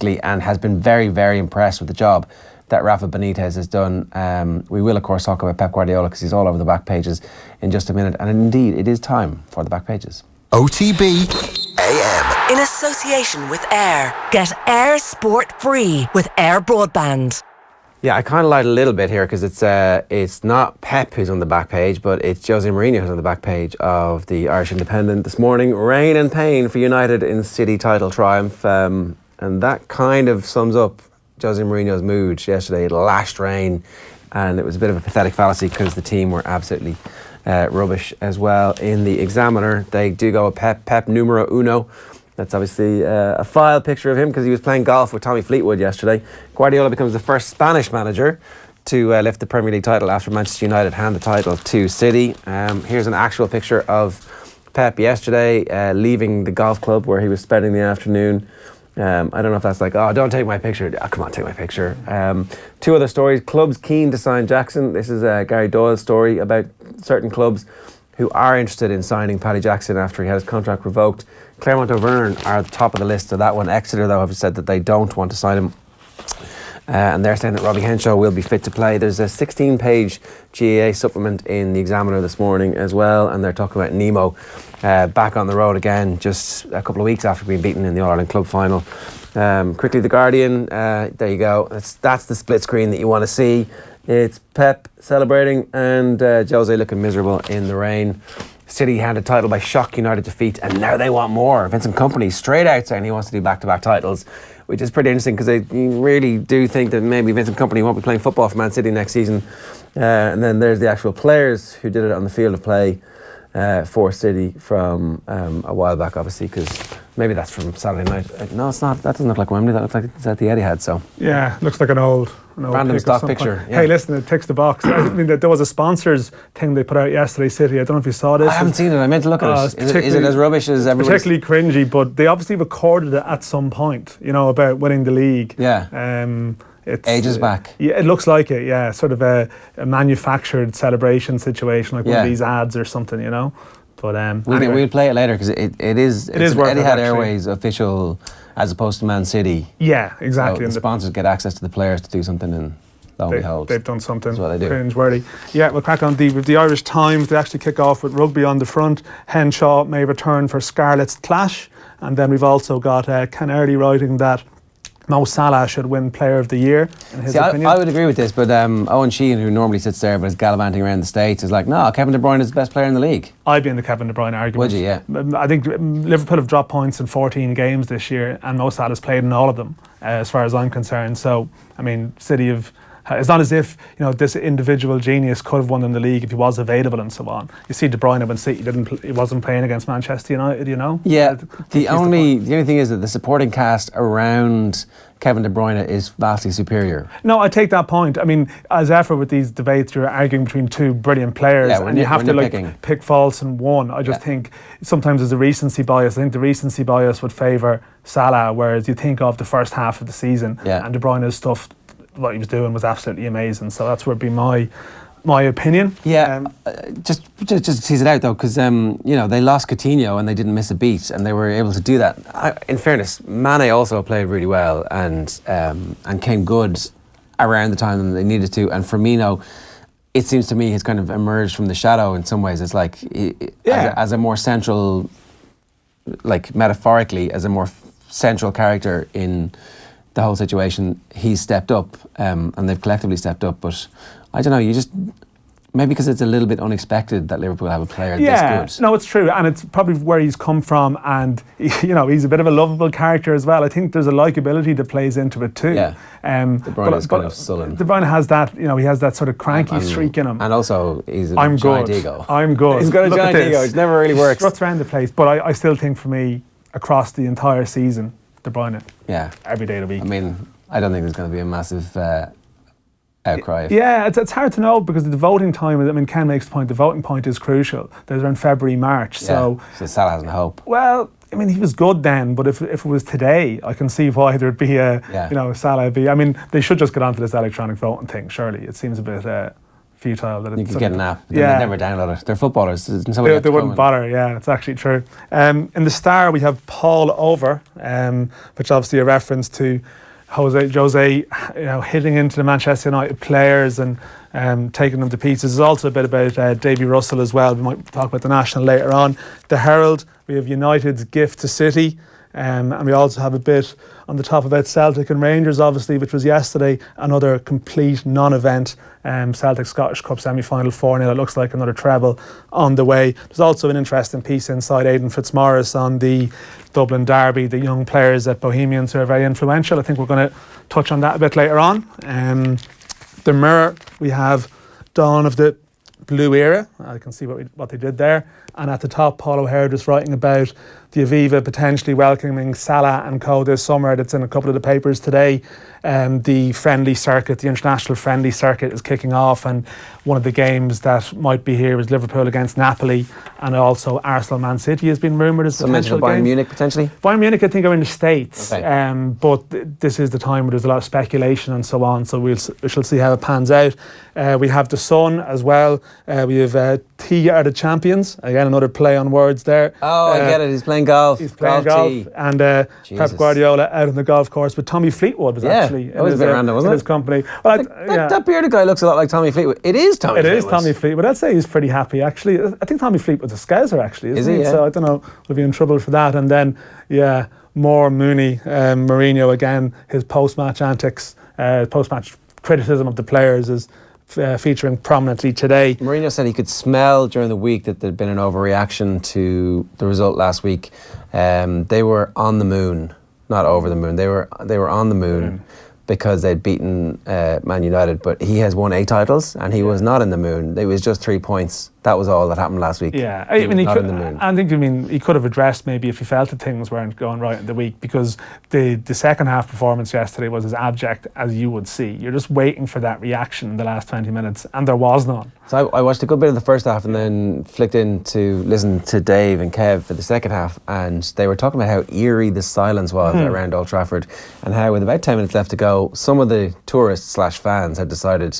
basically, and has been very, very impressed with the job that Rafa Benitez has done. We will, of course, talk about Pep Guardiola because he's all over the back pages in just a minute. And indeed, it is time for the back pages. OTB AM. In association with Air. Get Air Sport free with Air Broadband. Yeah, I kind of lied a little bit here because it's not Pep who's on the back page, but it's Jose Mourinho who's on the back page of the Irish Independent this morning. Rain and pain for United in City title triumph. And that kind of sums up Jose Mourinho's mood yesterday. It lashed rain, and it was a bit of a pathetic fallacy because the team were absolutely rubbish as well. In the Examiner, they do go with Pep numero uno. That's obviously a file picture of him because he was playing golf with Tommy Fleetwood yesterday. Guardiola becomes the first Spanish manager to lift the Premier League title after Manchester United hand the title to City. Here's an actual picture of Pep yesterday leaving the golf club where he was spending the afternoon. I don't know if that's like, oh, don't take my picture. Oh, come on, take my picture. Two other stories. Clubs keen to sign Jackson. This is Gary Doyle's story about certain clubs who are interested in signing Paddy Jackson after he had his contract revoked. Clermont Auvergne are at the top of the list of that one. Exeter, though, have said that they don't want to sign him. And they're saying that Robbie Henshaw will be fit to play. There's a 16-page GAA supplement in the Examiner this morning as well, and they're talking about Nemo back on the road again just a couple of weeks after being beaten in the All-Ireland Club final. Quickly, The Guardian, there you go. That's the split screen that you want to see. It's Pep celebrating and Jose looking miserable in the rain. City had a title by shock United defeat, and now they want more. Vincent Kompany straight out saying he wants to do back-to-back titles, which is pretty interesting because they really do think that maybe Vincent Kompany won't be playing football for Man City next season. And then there's the actual players who did it on the field of play for City from a while back, obviously, because maybe that's from Saturday night. No, it's not. That doesn't look like Wembley. That looks like it's at the Etihad. So yeah, looks like an old random stock picture. Yeah. Hey, listen, it ticks the box. I mean, there was a sponsors thing they put out yesterday, City. I don't know if you saw this. I haven't seen it. I meant to look at it. Is it as rubbish as everybody? Particularly cringy, but they obviously recorded it at some point. You know, about winning the league. Yeah. It's ages back. Yeah, it looks like it. Yeah, sort of a manufactured celebration situation, like one of these ads or something. You know. But anyway. We'll play it later because it is Etihad Airways official as opposed to Man City. Yeah, exactly. So the sponsors get access to the players to do something, and lo and behold, they've done something. That's what they do. Cringe-worthy. Yeah, we'll crack on with the Irish Times. They actually kick off with rugby on the front. Henshaw may return for Scarlets clash, and then we've also got Ken Early writing that Mo Salah should win Player of the Year, in his opinion. I would agree with this, but Owen Sheehan, who normally sits there but is gallivanting around the States, is like, no, Kevin De Bruyne is the best player in the league. I'd be in the Kevin De Bruyne argument. Would you, yeah? I think Liverpool have dropped points in 14 games this year, and Mo Salah's played in all of them, as far as I'm concerned. So, I mean, City have... It's not as if, you know, this individual genius could have won them the league if he was available and so on. You see De Bruyne when City he wasn't playing against Manchester United, you know? Yeah, the only thing is that the supporting cast around Kevin De Bruyne is vastly superior. No, I take that point. I mean, as ever with these debates, you're arguing between two brilliant players, and you have to pick faults in one. I just think sometimes there's a recency bias. I think the recency bias would favour Salah, whereas you think of the first half of the season and De Bruyne's stuff, what he was doing was absolutely amazing. So that's where it'd be my opinion. Yeah, just to tease it out though, because you know, they lost Coutinho and they didn't miss a beat, and they were able to do that. In fairness, Mane also played really well and came good around the time that they needed to. And Firmino, it seems to me, has kind of emerged from the shadow in some ways. It's like as a more central, like metaphorically, as a more central character in the whole situation, he's stepped up, and they've collectively stepped up. But I don't know, you just maybe because it's a little bit unexpected that Liverpool have a player this good. No, it's true, and it's probably where he's come from, and you know, he's a bit of a lovable character as well. I think there's a likability that plays into it too. Yeah, De Bruyne is kind of sullen. De Bruyne has that, you know, he has that sort of cranky streak in him, and also he's a giant ego. I'm good. He's got a giant ego. It never really works. Struts around the place, but I still think for me, across the entire season, De Bruyne. Yeah, every day of the week. I mean, I don't think there's going to be a massive outcry. Yeah, it's hard to know because the voting time, I mean, Ken makes the point, the voting point is crucial. There's around February, March. So Salah hasn't hope. Well, I mean, he was good then, but if it was today, I can see why there'd be you know, Salah be. I mean, they should just get onto this electronic voting thing, surely. It seems a bit futile. That you could get a nap, but they'd never download it. They're footballers. They wouldn't bother, it's actually true. In the Star, we have Paul Over, which obviously a reference to Jose hitting into the Manchester United players and taking them to pieces. There's also a bit about Davy Russell as well. We might talk about the National later on. The Herald, we have United's gift to City. And we also have a bit on the top about Celtic and Rangers, obviously, which was yesterday, another complete non-event. Celtic Scottish Cup semi-final 4-0. It looks like another treble on the way. There's also an interesting piece inside Aidan Fitzmaurice on the Dublin derby, the young players at Bohemians who are very influential. I think we're going to touch on that a bit later on. The Mirror, we have dawn of the blue era. I can see what they did there. And at the top, Paul O'Hare just writing about the Aviva potentially welcoming Salah and co this summer. That's in a couple of the papers today. The friendly circuit, the international friendly circuit is kicking off, and one of the games that might be here is Liverpool against Napoli, and also Arsenal Man City has been rumoured as potential Bayern game. Munich potentially? Bayern Munich I think are in the States, okay. But this is the time where there's a lot of speculation and so on, so we shall see how it pans out. We have the Sun as well. We have T are the champions. Again, another play on words there. Oh, I get it. He's playing golf. He's playing golf. And Pep Guardiola out on the golf course. But Tommy Fleetwood was actually that was a bit random, wasn't it? His company. Well, that bearded guy looks a lot like Tommy Fleetwood. It is Tommy Fleetwood. It is Tommy Fleetwood. I'd say he's pretty happy, actually. I think Tommy Fleetwood's a Scouser, actually, isn't he? Yeah. So I don't know. We'll be in trouble for that. And then, more Mooney, Mourinho again, his post-match antics, post-match criticism of the players is featuring prominently today. Mourinho said he could smell during the week that there'd been an overreaction to the result last week. They were on the moon, not over the moon. They were on the moon because they'd beaten Man United, but he has won 8 titles and he was not in the moon. It was just 3 points. That was all that happened last week. Yeah, I mean, he could have addressed maybe if he felt that things weren't going right in the week, because the second half performance yesterday was as abject as you would see. You're just waiting for that reaction in the last 20 minutes, and there was none. So I watched a good bit of the first half and then flicked in to listen to Dave and Kev for the second half, and they were talking about how eerie the silence was around Old Trafford, and how with about 10 minutes left to go, some of the tourists / fans had decided,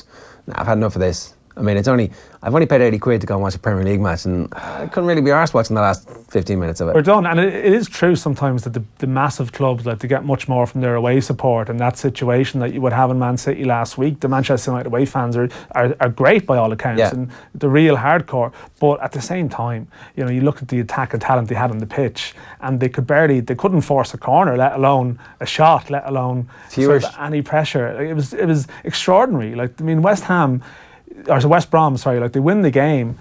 I've had enough of this. I mean, I've only paid 80 quid to go and watch a Premier League match, and I couldn't really be arsed watching the last 15 minutes of it. We're done, and it is true sometimes that the massive clubs, like, they get much more from their away support, and that situation that you would have in Man City last week, the Manchester United away fans are great by all accounts, and the real hardcore. But at the same time, you look at the attack and talent they had on the pitch, and they couldn't force a corner, let alone a shot, let alone sort of any pressure. It was extraordinary. Like, I mean, West Brom, they win the game,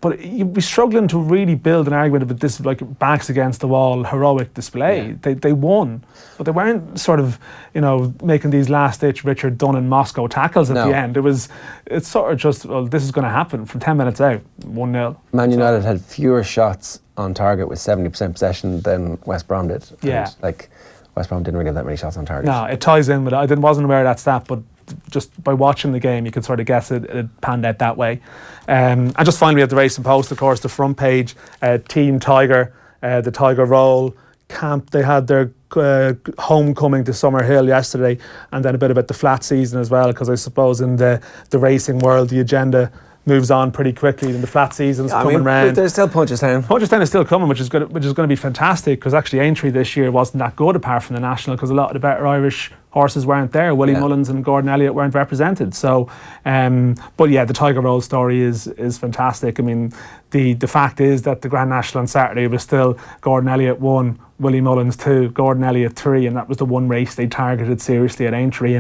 but you'd be struggling to really build an argument about this, like, backs against the wall heroic display. They won, but they weren't sort of making these last ditch Richard Dunn in Moscow tackles at the end. It's sort of just, well, this is going to happen from 10 minutes out, 1-0. Man United had fewer shots on target with 70% possession than West Brom did. Yeah, and, West Brom didn't really have that many shots on target. No, it ties in with it. I wasn't aware of that stat, but just by watching the game, you could sort of guess it panned out that way. And just finally, at the Racing Post, of course, the front page, Team Tiger, the Tiger Roll camp. They had their homecoming to Summerhill yesterday, and then a bit about the flat season as well, because I suppose in the racing world, the agenda moves on pretty quickly, and the flat season's coming round. There's still Punchestown. Punchestown is still coming, which is going to be fantastic, because actually Aintree this year wasn't that good apart from the National, because a lot of the better Irish horses weren't there. Willie Mullins and Gordon Elliott weren't represented. So, but yeah, the Tiger Roll story is fantastic. I mean, the fact is that the Grand National on Saturday was still Gordon Elliott 1, Willie Mullins 2, Gordon Elliott 3, and that was the one race they targeted seriously at Aintree.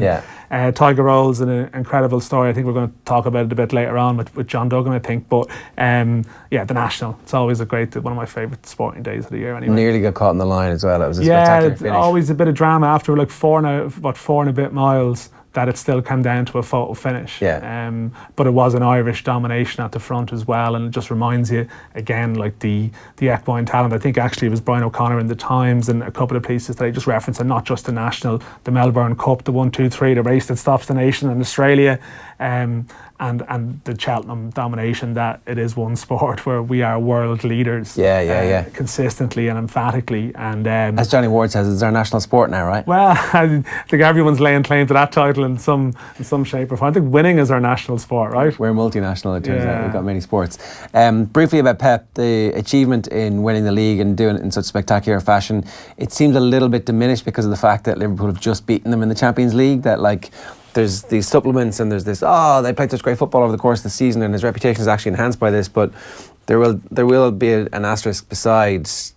And Tiger Roll's an incredible story. I think we're going to talk about it a bit later on with John Duggan, I think. But the National, it's always one of my favourite sporting days of the year. Anyway, nearly got caught in the line as well. It was a spectacular finish. Always a bit of drama after like 4 and a bit miles, that it still came down to a photo finish. But it was an Irish domination at the front as well, and it just reminds you again, like the equine talent. I think actually it was Brian O'Connor in the Times and a couple of places that I just referenced, and not just the National, the Melbourne Cup, the 1, 2, 3, the race that stops the nation in Australia, and and the Cheltenham domination that it is one sport where we are world leaders. Consistently and emphatically. And as Johnny Ward says, it's our national sport now, right? Well, I think everyone's laying claim to that title in some shape or form. I think winning is our national sport, right? We're multinational, it turns out. We've got many sports. Briefly about Pep, the achievement in winning the league and doing it in such spectacular fashion, it seems a little bit diminished because of the fact that Liverpool have just beaten them in the Champions League, that like there's these supplements and there's this, they played such great football over the course of the season and his reputation is actually enhanced by this, but there will be an asterisk besides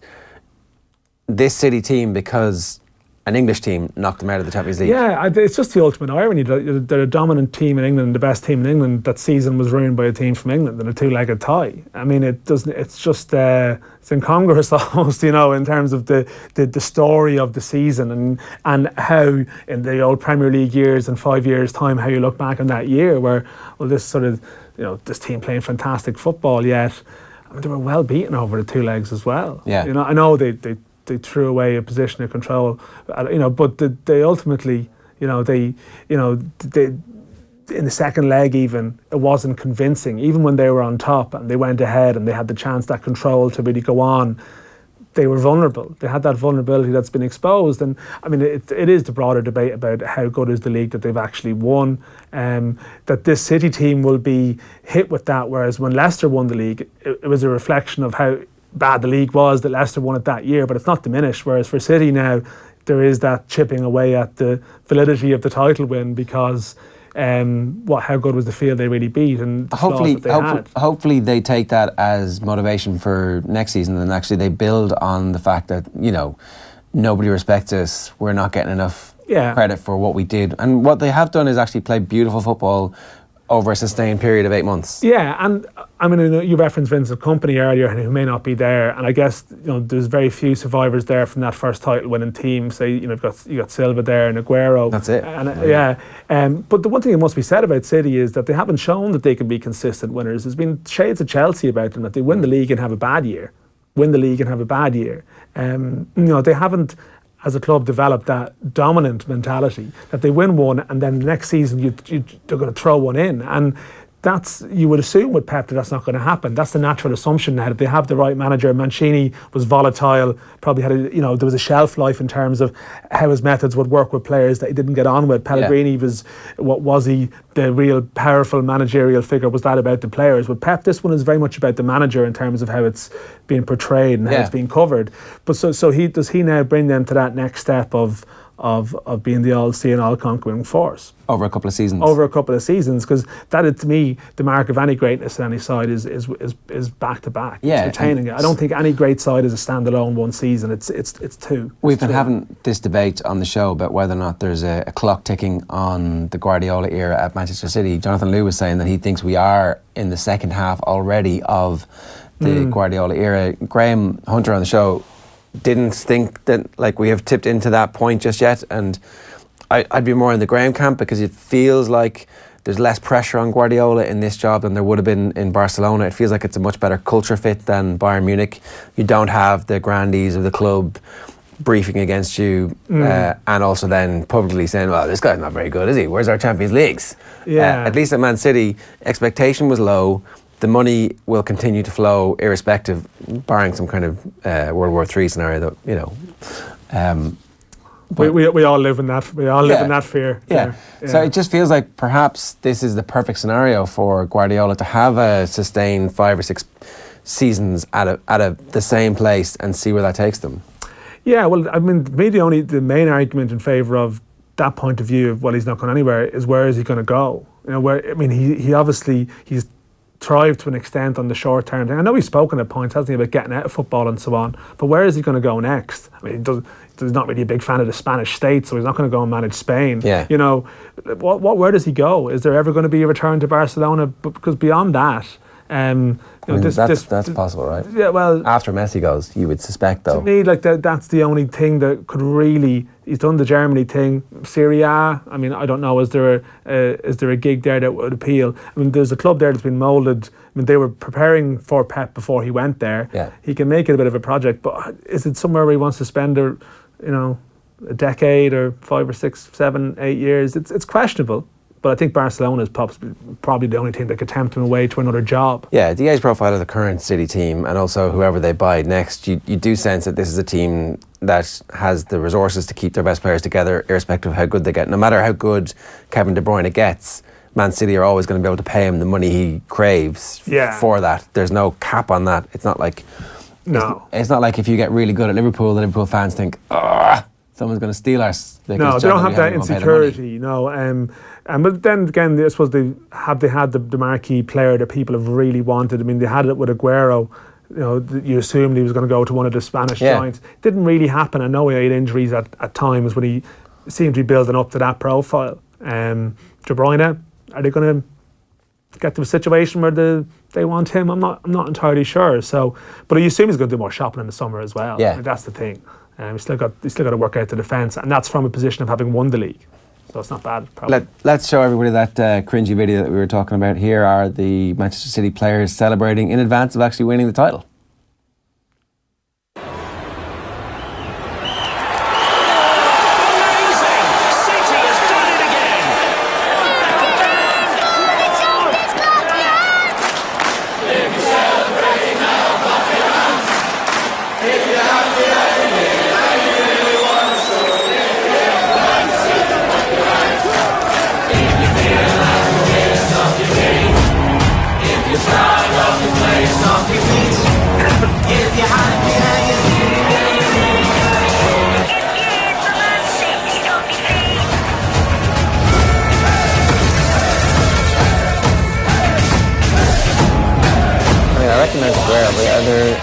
this City team because an English team knocked them out of the Champions League. Yeah, it's just the ultimate irony. They're a dominant team in England, the best team in England. That season was ruined by a team from England in a two-legged tie. I mean, it doesn't. It's just it's incongruous almost, in terms of the story of the season and how in the old Premier League years in 5 years' time, how you look back on that year where this sort of this team playing fantastic football, yet I mean, they were well beaten over the two legs as well. Yeah, I know they threw away a position of control, but they ultimately, they in the second leg even, it wasn't convincing. Even when they were on top and they went ahead and they had the chance, that control to really go on, they were vulnerable. They had that vulnerability that's been exposed. And I mean, it is the broader debate about how good is the league that they've actually won. That this City team will be hit with that, whereas when Leicester won the league, it was a reflection of how bad the league was that Leicester won it that year, but it's not diminished. Whereas for City now, there is that chipping away at the validity of the title win because how good was the field they really beat, and the hopefully they take that as motivation for next season, and actually they build on the fact that nobody respects us, we're not getting enough credit for what we did, and what they have done is actually play beautiful football over a sustained period of 8 months. Yeah, and I mean, you referenced Vincent Kompany earlier, who may not be there, and I guess there's very few survivors there from that first title-winning team. Say you got Silva there and Aguero. That's it. And but the one thing that must be said about City is that they haven't shown that they can be consistent winners. There's been shades of Chelsea about them, that they win the league and have a bad year, they haven't, as a club, developed that dominant mentality that they win one and then the next season they're going to throw one in, and that's, you would assume with Pep that's not going to happen. That's the natural assumption now, that they have the right manager. Mancini was volatile, probably had there was a shelf life in terms of how his methods would work with players that he didn't get on with. Pellegrini was he the real powerful managerial figure? Was that about the players? With Pep, this one is very much about the manager in terms of how it's being portrayed and how it's being covered. But so he now bring them to that next step of being the all-seeing, all-conquering force over a couple of seasons. Because that is, to me, the mark of any greatness on any side is back to back. Yeah, it's retaining it. I don't think any great side is a standalone one season. It's two. We've been having this debate on the show about whether or not there's a clock ticking on the Guardiola era at Manchester City. Jonathan Liu was saying that he thinks we are in the second half already of the Guardiola era. Graham Hunter on the show didn't think that we have tipped into that point just yet, and I'd be more in the Graham camp because it feels like there's less pressure on Guardiola in this job than there would have been in Barcelona. It feels like it's a much better culture fit than Bayern Munich. You don't have the grandees of the club briefing against you and also then publicly saying, well, this guy's not very good, is he? Where's our Champions Leagues? At least at Man City, expectation was low. The money will continue to flow irrespective, barring some kind of World War III scenario that, we all live in that. We all live in that fear. Yeah. So it just feels like perhaps this is the perfect scenario for Guardiola to have a sustained 5 or 6 seasons at the same place and see where that takes them. Yeah, well, I mean, maybe the main argument in favour of that point of view of, well, he's not going anywhere, is where is he going to go? He obviously, he's thrived to an extent on the short term thing. I know he's spoken at points, hasn't he, about getting out of football and so on, but where is he going to go next? I mean, he's not really a big fan of the Spanish state, so he's not going to go and manage Spain. Where does he go? Is there ever going to be a return to Barcelona? Because beyond that, that's possible, right? Yeah, well, after Messi goes, you would suspect, though. To me, that's the only thing that could really. He's done the Germany thing, Serie A. I mean, I don't know. Is there a gig there that would appeal? I mean, there's a club there that's been moulded. I mean, they were preparing for Pep before he went there. Yeah. He can make it a bit of a project, but is it somewhere where he wants to spend a decade or 5 or 6, 7, 8 years? It's questionable. But I think Barcelona is probably the only team that could tempt him away to another job. Yeah, the age profile of the current City team, and also whoever they buy next, you do sense that this is a team that has the resources to keep their best players together, irrespective of how good they get. No matter how good Kevin De Bruyne gets, Man City are always going to be able to pay him the money he craves for that. There's no cap on that. It's not like it's not like if you get really good at Liverpool, the Liverpool fans think, someone's going to steal us. No, they don't have that insecurity. No, but then again, I suppose they had the marquee player that people have really wanted. I mean, they had it with Aguero. You know, you assumed he was going to go to one of the Spanish giants. Didn't really happen. I know he had injuries at times, but he seemed to be building up to that profile. De Bruyne, are they going to get to a situation where they want him? I'm not entirely sure. So, but I assume he's going to do more shopping in the summer as well. Yeah, that's the thing. He's still got to work out the defence, and that's from a position of having won the league. So it's not bad. Let's show everybody that cringy video that we were talking about. Here are the Manchester City players celebrating in advance of actually winning the title.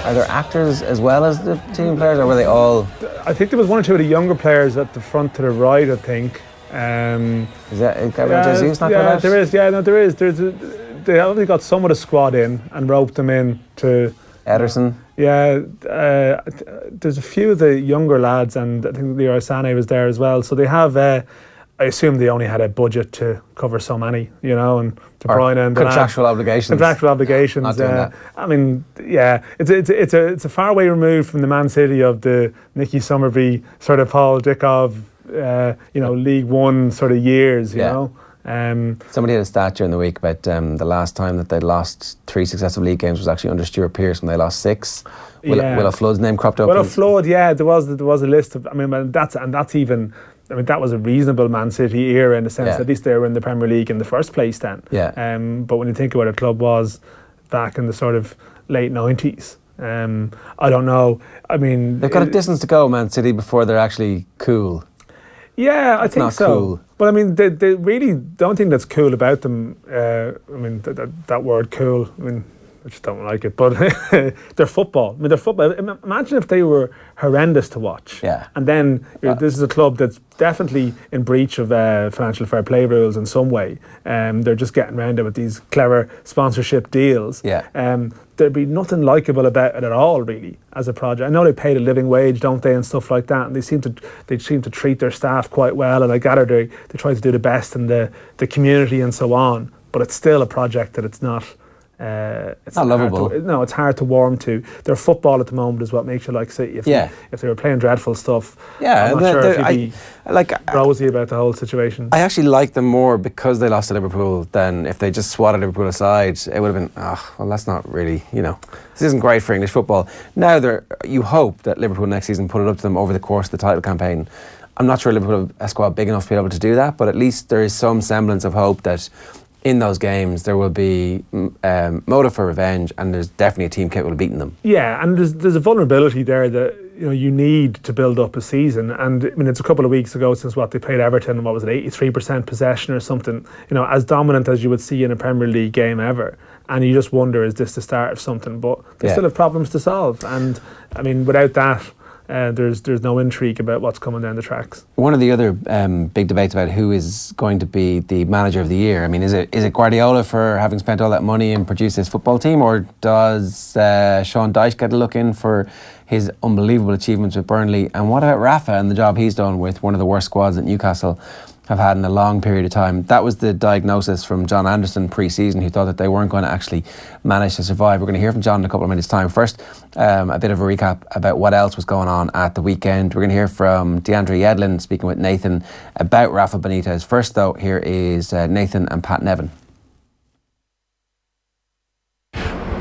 Are there actors as well as the team players, or were they all? I think there was one or two of the younger players at the front to the right, I think. Is Gabriel Jesus not there is. Yeah, no, there is. They only got some of the squad in and roped them in to Ederson. There's a few of the younger lads, and I think Leroy Sané was there as well. So they have. I assume they only had a budget to cover so many, and De Bruyne and contractual obligations. Contractual obligations. Not doing that. I mean, it's a far way removed from the Man City of the Nicky Summerbee sort of Paul Dickov, League One sort of years. You know. Somebody had a stat during the week about the last time that they'd lost 3 successive league games was actually under Stuart Pearce when they lost 6. Will a Flood's name cropped up? Will a Flood, there was a list of. I mean, that's even. I mean, that was a reasonable Man City era in the sense that at least they were in the Premier League in the first place then. But when you think of what a club was back in the sort of late 90s, I don't know. I mean, they've got a distance to go, Man City, before they're actually cool. Yeah, I think not so. Cool. But I mean, they really don't think that's cool about them. I mean, that word "cool." I mean, I just don't like it. But they're football. I mean, they're football. Imagine if they were horrendous to watch. Yeah. And then this is a club that's definitely in breach of financial fair play rules in some way. They're just getting around it with these clever sponsorship deals. Yeah. There'd be nothing likeable about it at all, really, as a project. I know they pay a living wage, don't they, and stuff like that. And they seem to treat their staff quite well. And I gather they try to do the best in the community and so on. But it's still a project that it's not. It's not lovable. It's hard to warm to. Their football at the moment is what makes you like City. If they were playing dreadful stuff, I'm not sure if you'd be rosy about the whole situation. I actually like them more because they lost to Liverpool than if they just swatted Liverpool aside. It would have been, that's not really, this isn't great for English football. Now, you hope that Liverpool next season put it up to them over the course of the title campaign. I'm not sure Liverpool have a squad big enough to be able to do that, but at least there is some semblance of hope that in those games there will be motive for revenge, and there's definitely a team capable of beating them. Yeah, and there's a vulnerability there that you need to build up a season. And I mean, it's a couple of weeks ago since they played Everton. What was it, 83% possession or something? As dominant as you would see in a Premier League game ever. And you just wonder, is this the start of something? But they still have problems to solve. And I mean, without that, there's no intrigue about what's coming down the tracks. One of the other big debates about who is going to be the manager of the year. I mean, is it Guardiola for having spent all that money and produced this football team, or does Sean Dyche get a look in for his unbelievable achievements with Burnley? And what about Rafa and the job he's done with one of the worst squads at Newcastle? have had in a long period of time. That was the diagnosis from John Anderson pre-season, who thought that they weren't going to actually manage to survive. We're going to hear from John in a couple of minutes' time. First, a bit of a recap about what else was going on at the weekend. We're going to hear from DeAndre Yedlin speaking with Nathan about Rafa Benitez. First, though, here is Nathan and Pat Nevin.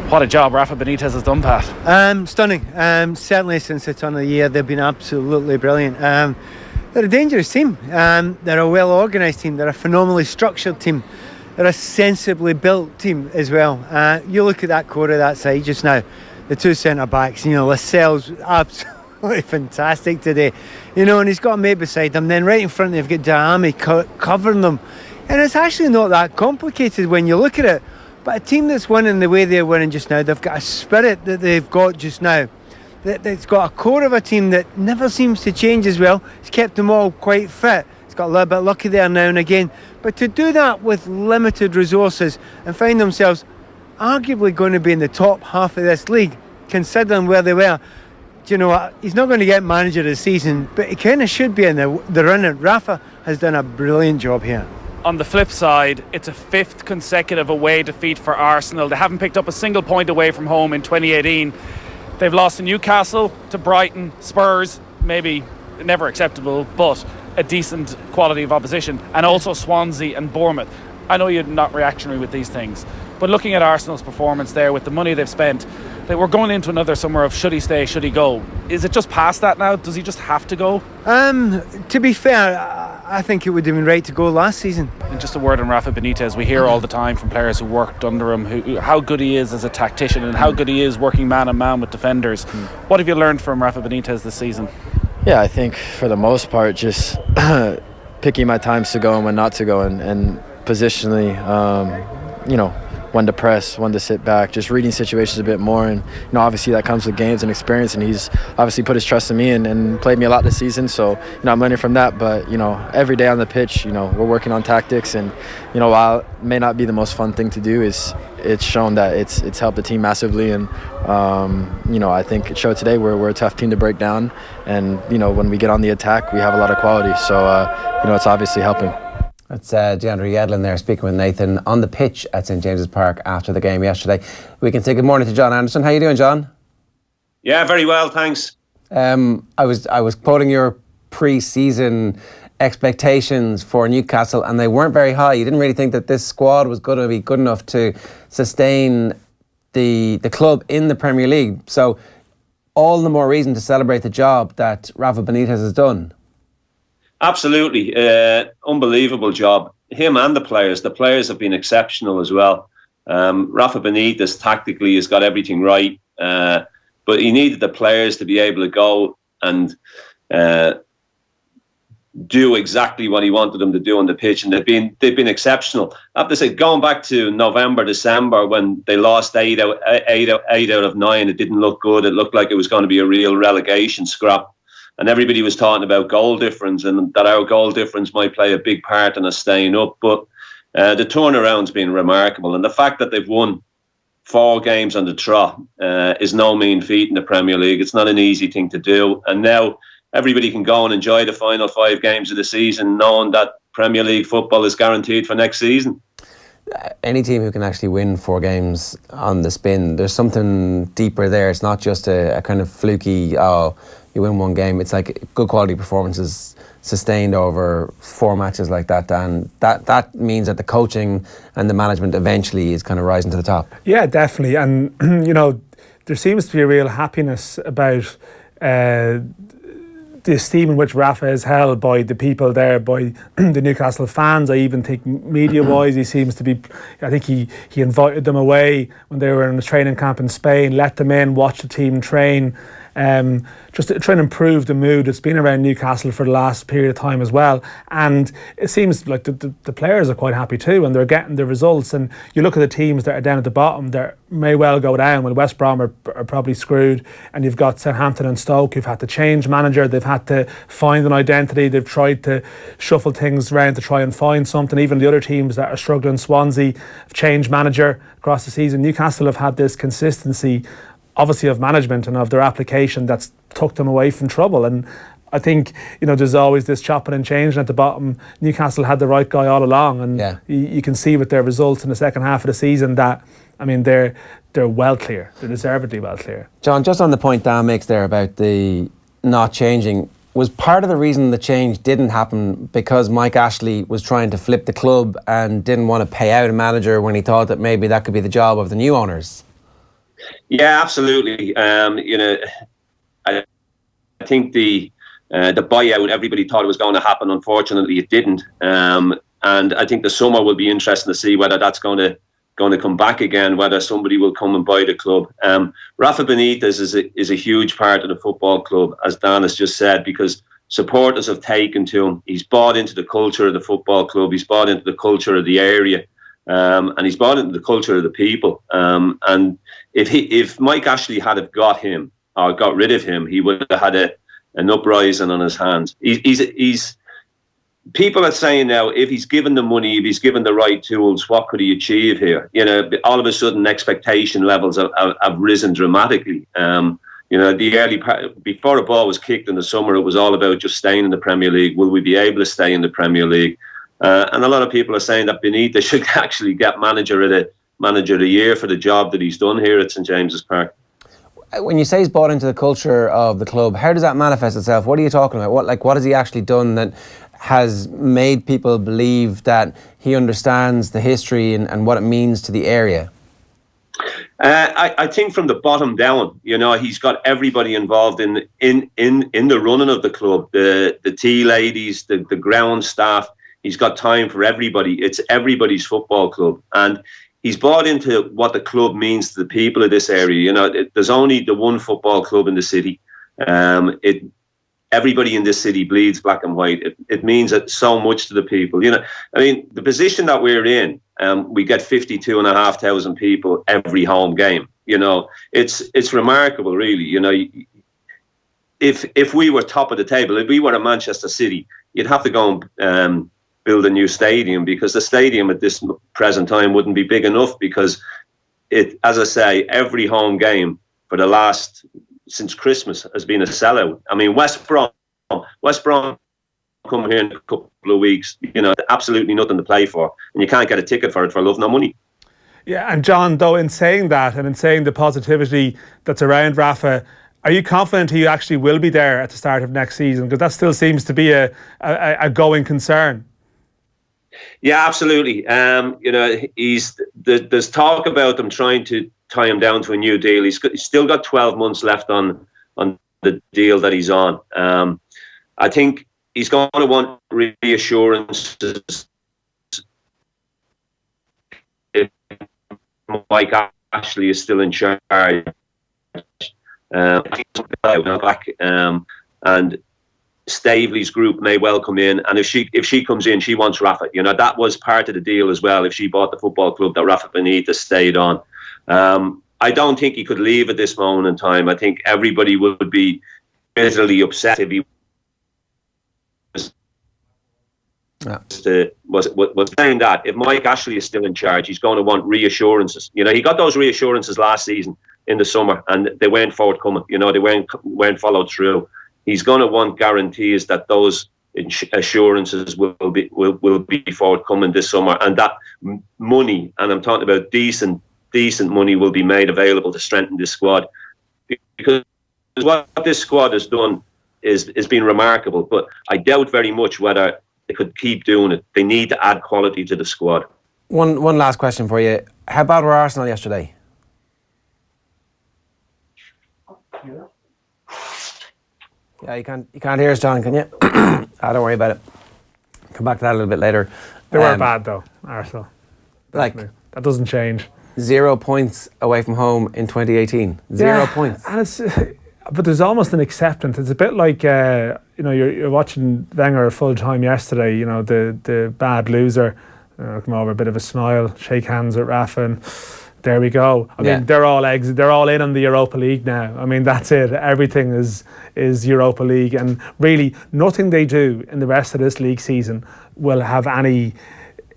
What a job Rafa Benitez has done, Pat. Stunning. Certainly since the turn of the year, they've been absolutely brilliant. They're a dangerous team. They're a well organised team. They're a phenomenally structured team. They're a sensibly built team as well. You look at that core of that side just now, the two centre backs. Lascelles absolutely fantastic today. And he's got a mate beside him. Then right in front they've got Diame covering them, and it's actually not that complicated when you look at it. But a team that's winning the way they're winning just now, they've got a spirit that they've got just now. It's got a core of a team that never seems to change as well. It's kept them all quite fit. It's got a little bit lucky there now and again. But to do that with limited resources and find themselves arguably going to be in the top half of this league, considering where they were, do you know what? He's not going to get manager of the season, but he kind of should be in the running. Rafa has done a brilliant job here. On the flip side, it's a 5th consecutive away defeat for Arsenal. They haven't picked up a single point away from home in 2018. They've lost to Newcastle, to Brighton, Spurs, maybe never acceptable, but a decent quality of opposition, and also Swansea and Bournemouth. I know you're not reactionary with these things, but looking at Arsenal's performance there with the money they've spent, we're going into another summer of should he stay, should he go? Is it just past that now? Does he just have to go? To be fair, I think it would have been right to go last season. And just a word on Rafa Benitez. We hear all the time from players who worked under him how good he is as a tactician and how good he is working man on man with defenders. What have you learned from Rafa Benitez this season? Yeah, I think for the most part, just picking my times to go and when not to go, and positionally, when to press, when to sit back, just reading situations a bit more. And obviously that comes with games and experience, and he's obviously put his trust in me and played me a lot this season, so I'm learning from that. But every day on the pitch, we're working on tactics, and while it may not be the most fun thing to do, it's shown that it's helped the team massively. And I think it showed today we're a tough team to break down, and when we get on the attack, we have a lot of quality, so it's obviously helping. That's DeAndre Yedlin there speaking with Nathan on the pitch at St James's Park after the game yesterday. We can say good morning to John Anderson. How you doing, John? Yeah, very well, thanks. I was quoting your pre-season expectations for Newcastle, and they weren't very high. You didn't really think that this squad was going to be good enough to sustain the club in the Premier League. So all the more reason to celebrate the job that Rafa Benitez has done. Absolutely. Unbelievable job. Him and the players. The players have been exceptional as well. Rafa Benitez tactically has got everything right, but he needed the players to be able to go and do exactly what he wanted them to do on the pitch, and they've been exceptional. I have to say, going back to November, December, when they lost 8 out of 9, it didn't look good. It looked like it was going to be a real relegation scrap. And everybody was talking about goal difference and that our goal difference might play a big part in us staying up. But the turnaround's been remarkable. And the fact that they've won 4 games on the trot is no mean feat in the Premier League. It's not an easy thing to do. And now everybody can go and enjoy the final 5 games of the season, knowing that Premier League football is guaranteed for next season. Any team who can actually win 4 games on the spin, there's something deeper there. It's not just a kind of fluky, you win 1 game. It's like good quality performances sustained over 4 matches like that, and that means that the coaching and the management eventually is kind of rising to the top. Yeah, definitely. And there seems to be a real happiness about the esteem in which Rafa is held by the people there, by the Newcastle fans. I even think media-wise, he seems to be. I think he invited them away when they were in a training camp in Spain, let them in, watch the team train. Just to try and improve the mood. It's been around Newcastle for the last period of time as well, and it seems like the players are quite happy too, and they're getting the results. And you look at the teams that are down at the bottom, they may well go down. When West Brom are probably screwed, and you've got Southampton and Stoke who've had to change manager, they've had to find an identity, they've tried to shuffle things around to try and find something. Even the other teams that are struggling, Swansea, have changed manager across the season. Newcastle have had this consistency, obviously, of management and of their application that's took them away from trouble. And I think, there's always this chopping and changing at the bottom. Newcastle had the right guy all along, and you can see with their results in the second half of the season that, they're well clear. They're deservedly well clear. John, just on the point Dan makes there about the not changing, was part of the reason the change didn't happen because Mike Ashley was trying to flip the club and didn't want to pay out a manager when he thought that maybe that could be the job of the new owners? Yeah, absolutely. I think the buyout, everybody thought it was going to happen. Unfortunately, it didn't. And I think the summer will be interesting to see whether that's going to come back again, whether somebody will come and buy the club. Rafa Benitez is a huge part of the football club, as Dan has just said, because supporters have taken to him. He's bought into the culture of the football club. He's bought into the culture of the area. And he's bought into the culture of the people. And if Mike Ashley had have got him or got rid of him, he would have had an uprising on his hands. He's people are saying now, if he's given the money, if he's given the right tools, what could he achieve here? All of a sudden, expectation levels have risen dramatically. The early part, before the ball was kicked in the summer, it was all about just staying in the Premier League. Will we be able to stay in the Premier League? And a lot of people are saying that Benitez should actually get manager of the year for the job that he's done here at St James's Park. When you say he's bought into the culture of the club, how does that manifest itself? What are you talking about? What has he actually done that has made people believe that he understands the history and what it means to the area? I think from the bottom down, he's got everybody involved in the running of the club, the tea ladies, the ground staff. He's got time for everybody. It's everybody's football club, and he's bought into what the club means to the people of this area. There's only the one football club in the city. Everybody in this city bleeds black and white. It means so much to the people. The position that we're in, we get 52,500 people every home game. It's remarkable, really. If we were top of the table, if we were a Manchester City, you'd have to go and build a new stadium, because the stadium at this present time wouldn't be big enough, because as I say, every home game for the last since Christmas has been a sellout. West Brom come here in a couple of weeks, absolutely nothing to play for, and you can't get a ticket for it for love nor money. Yeah, and John, though, in saying that and in saying the positivity that's around Rafa, are you confident he actually will be there at the start of next season? Because that still seems to be a going concern. Yeah, absolutely. There's talk about them trying to tie him down to a new deal. He's still got 12 months left on the deal that he's on. I think he's going to want reassurances if Mike Ashley is still in charge. And Staveley's group may well come in, and if she comes in, she wants Rafa. That was part of the deal as well. If she bought the football club, that Rafa Benitez stayed on. I don't think he could leave at this moment in time. I think everybody would be bitterly upset if he was saying that. If Mike Ashley is still in charge, he's going to want reassurances. He got those reassurances last season in the summer, and they weren't forthcoming. They weren't followed through. He's going to want guarantees that those assurances will be forthcoming this summer, and that money, and I'm talking about decent money, will be made available to strengthen this squad. Because what this squad has done is been remarkable, but I doubt very much whether they could keep doing it. They need to add quality to the squad. One last question for you. How bad were Arsenal yesterday? Yeah, you can't hear us, John, can you? Don't worry about it. Come back to that a little bit later. They were bad though, Arsenal. That doesn't change. 0 points away from home in 2018. 0 points. And but there's almost an acceptance. It's a bit like you're watching Wenger full time yesterday. The bad loser. Come over, a bit of a smile, shake hands with Rafa, and there we go. I mean, they're all in on the Europa League now. That's it. Everything is Europa League, and really nothing they do in the rest of this league season will have any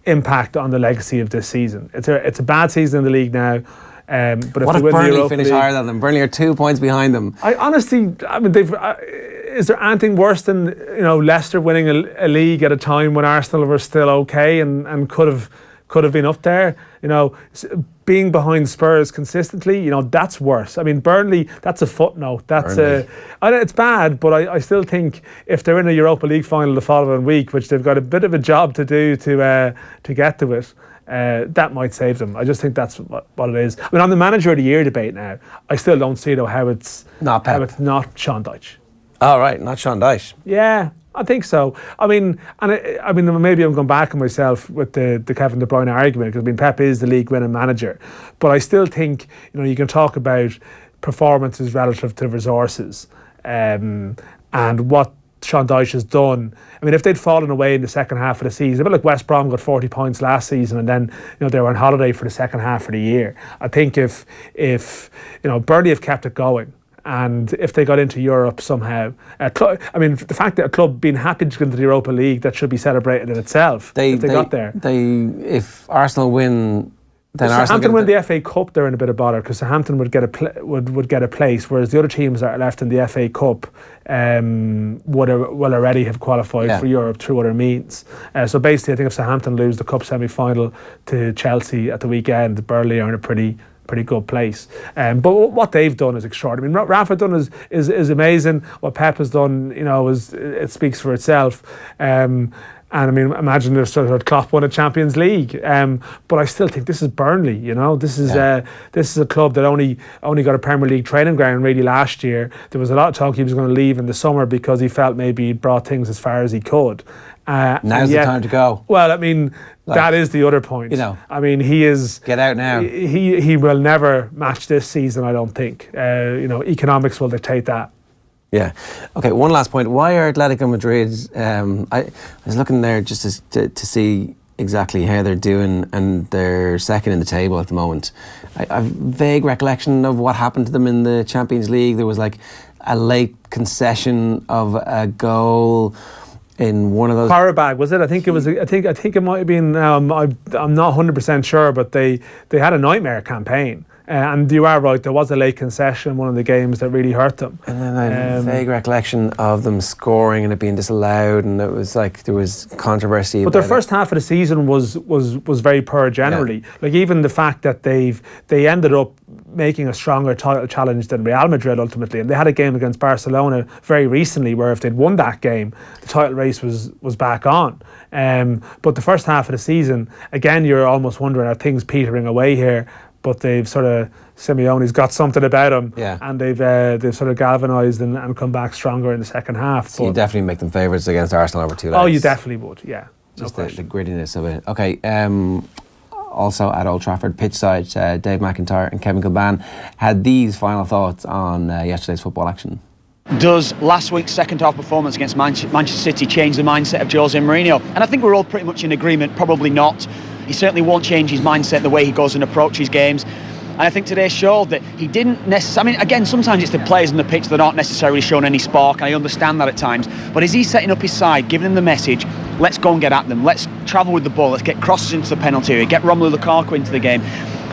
impact on the legacy of this season. It's a bad season in the league now. But if Burnley finish higher than them? Burnley are 2 points behind them. They've. Is there anything worse than Leicester winning a league at a time when Arsenal were still okay and could have been up there? Being behind Spurs consistently, that's worse. I mean, Burnley, that's a footnote. It's bad, but I still think if they're in a Europa League final the following week, which they've got a bit of a job to do to get to it, that might save them. I just think that's what it is. I mean, on the manager of the year debate now, I still don't see how it's not Sean Dyche. Oh, right, not Sean Dyche. Yeah, I think so. I mean, maybe I'm going back on myself with the Kevin De Bruyne argument, because Pep is the league winning manager, but I still think you can talk about performances relative to resources, and what Sean Dyche has done. I mean, if they'd fallen away in the second half of the season, a bit like West Brom got 40 points last season, and then they were on holiday for the second half of the year. I think if Burnley have kept it going, and if they got into Europe somehow, the fact that a club being happy to go into the Europa League, that should be celebrated in itself. If they got there, if Arsenal win, then Southampton win the FA Cup, they're in a bit of bother, because Southampton would get a place, whereas the other teams that are left in the FA Cup will already have qualified for Europe through other means. So basically, I think if Southampton lose the Cup semi-final to Chelsea at the weekend, Burnley are in a pretty good place. But what they've done is extraordinary. I mean, what Rafa done is amazing. What Pep has done, it speaks for itself. And I mean, imagine if sort of Klopp won a Champions League. But I still think this is Burnley. This is a club that only got a Premier League training ground really last year. There was a lot of talk he was going to leave in the summer because he felt maybe he'd brought things as far as he could. Now's the time to go. Well, I mean, that is the other point. I mean, he is... Get out now. He will never match this season, I don't think. Economics will dictate that. Yeah. Okay, one last point. Why are Atletico Madrid... I was looking there just to see exactly how they're doing, and they're second in the table at the moment. I have a vague recollection of what happened to them in the Champions League. There was like a late concession of a goal in one of those. Qarabag, was it? I think it was. I think it might have been. I'm not 100% sure, but they had a nightmare campaign. And you are right, there was a late concession in one of the games that really hurt them. And then I have a vague recollection of them scoring and it being disallowed, and it was like there was controversy. But their first half of the season was very poor generally. Yeah. Like even the fact that they ended up making a stronger title challenge than Real Madrid ultimately, and they had a game against Barcelona very recently where if they'd won that game, the title race was back on. But the first half of the season, again, you're almost wondering, are things petering away here? But they've sort of, Simeone's got something about him, and they've sort of galvanised and come back stronger in the second half. So you definitely make them favourites against Arsenal over 2 legs. Oh, you definitely would, yeah. Just the grittiness of it. Okay, also at Old Trafford, pitchside, Dave McIntyre and Kevin Kilbane had these final thoughts on yesterday's football action. Does last week's second half performance against Manchester City change the mindset of Jose Mourinho? And I think we're all pretty much in agreement, probably not. He certainly won't change his mindset, the way he goes and approaches games. And I think today showed that he didn't necessarily... I mean, again, sometimes it's the players on the pitch that aren't necessarily showing any spark, and I understand that at times. But is he setting up his side, giving them the message, let's go and get at them, let's travel with the ball, let's get crosses into the penalty area, get Romelu Lukaku into the game.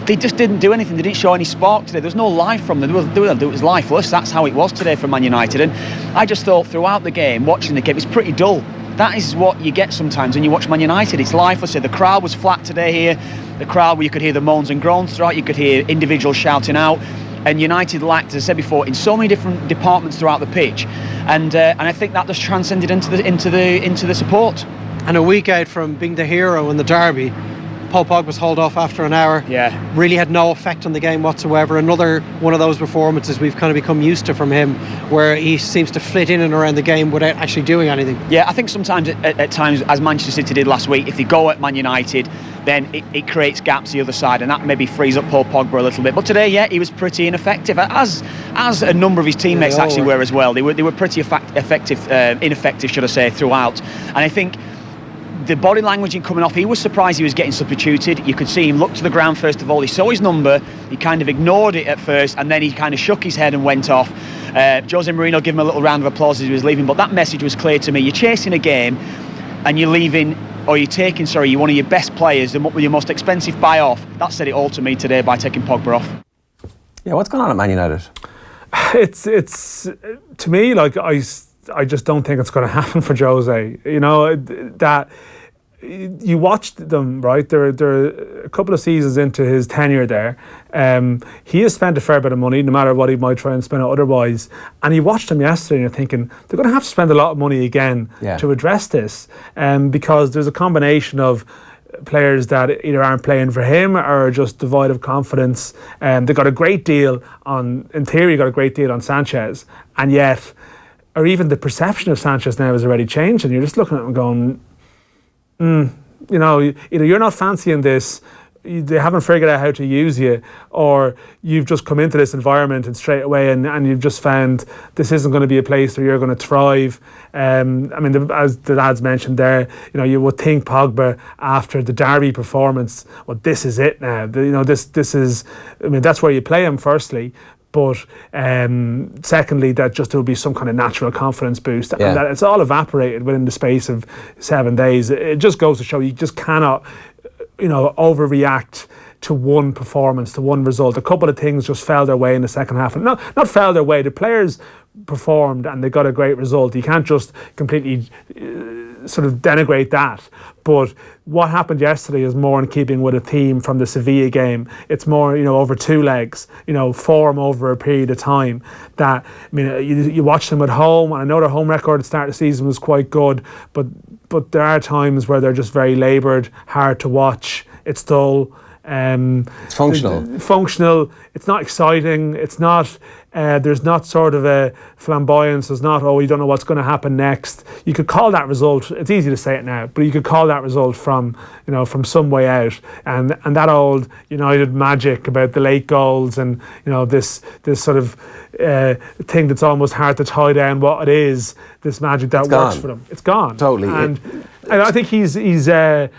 They just didn't do anything. They didn't show any spark today. There was no life from them. It was lifeless. That's how it was today for Man United. And I just thought throughout the game, watching the game, it's pretty dull. That is what you get sometimes when you watch Man United. It's lifeless. The crowd was flat today here. The crowd where you could hear the moans and groans throughout. You could hear individuals shouting out. And United lacked, as I said before, in so many different departments throughout the pitch. And I think that just transcended into the support. And a week out from being the hero in the derby, Paul Pogba was hauled off after an hour. Yeah. Really had no effect on the game whatsoever. Another one of those performances we've kind of become used to from him, where he seems to flit in and around the game without actually doing anything. Yeah, I think sometimes at times, as Manchester City did last week, if they go at Man United, then it creates gaps the other side, and that maybe frees up Paul Pogba a little bit. But today, yeah, he was pretty ineffective, as a number of his teammates actually were as well. They were pretty ineffective, should I say, throughout. And I think the body language in coming off, he was surprised he was getting substituted. You could see him look to the ground first of all. He saw his number, he kind of ignored it at first, and then he kind of shook his head and went off. Jose Mourinho gave him a little round of applause as he was leaving, but that message was clear to me. You're chasing a game and you're leaving, or you're taking, one of your best players, your most expensive buy off. That said it all to me today by taking Pogba off. Yeah, what's going on at Man United? It's to me, like, I just don't think it's going to happen for Jose. You know, that you watched them, right? They're a couple of seasons into his tenure there. He has spent a fair bit of money, no matter what he might try and spend it otherwise. And you watched him yesterday and you're thinking, they're going to have to spend a lot of money again to address this. Because there's a combination of players that either aren't playing for him or are just devoid of confidence. They got a great deal in theory, got a great deal on Sanchez. And yet, or even the perception of Sanchez now has already changed. And you're just looking at him going, you know, either you're not fancying this, they haven't figured out how to use you, or you've just come into this environment and straight away and you've just found this isn't going to be a place where you're going to thrive. I mean, as the lads mentioned there, you know, you would think Pogba after the Derby performance, well, this is it now. You know, this is, I mean, that's where you play him firstly. But secondly, that just there will be some kind of natural confidence boost. And that it's all evaporated within the space of 7 days. It just goes to show you just cannot, you know, overreact to one performance, to one result. A couple of things just fell their way in the second half. And not fell their way. The players performed and they got a great result. You can't just completely sort of denigrate that. But what happened yesterday is more in keeping with a theme from the Sevilla game. It's more, you know, over 2 legs, you know, form over a period of time. That, I mean, you watch them at home, and I know their home record at the start of the season was quite good, but there are times where they're just very laboured, hard to watch. It's dull. It's functional. Functional. It's not exciting. It's not. There's not sort of a flamboyance. There's not. Oh, you don't know what's going to happen next. You could call that result. It's easy to say it now, but you could call that result from some way out. And that old United magic about the late goals and this sort of thing that's almost hard to tie down what it is. This magic that works for them. It's gone Totally. And I think he's I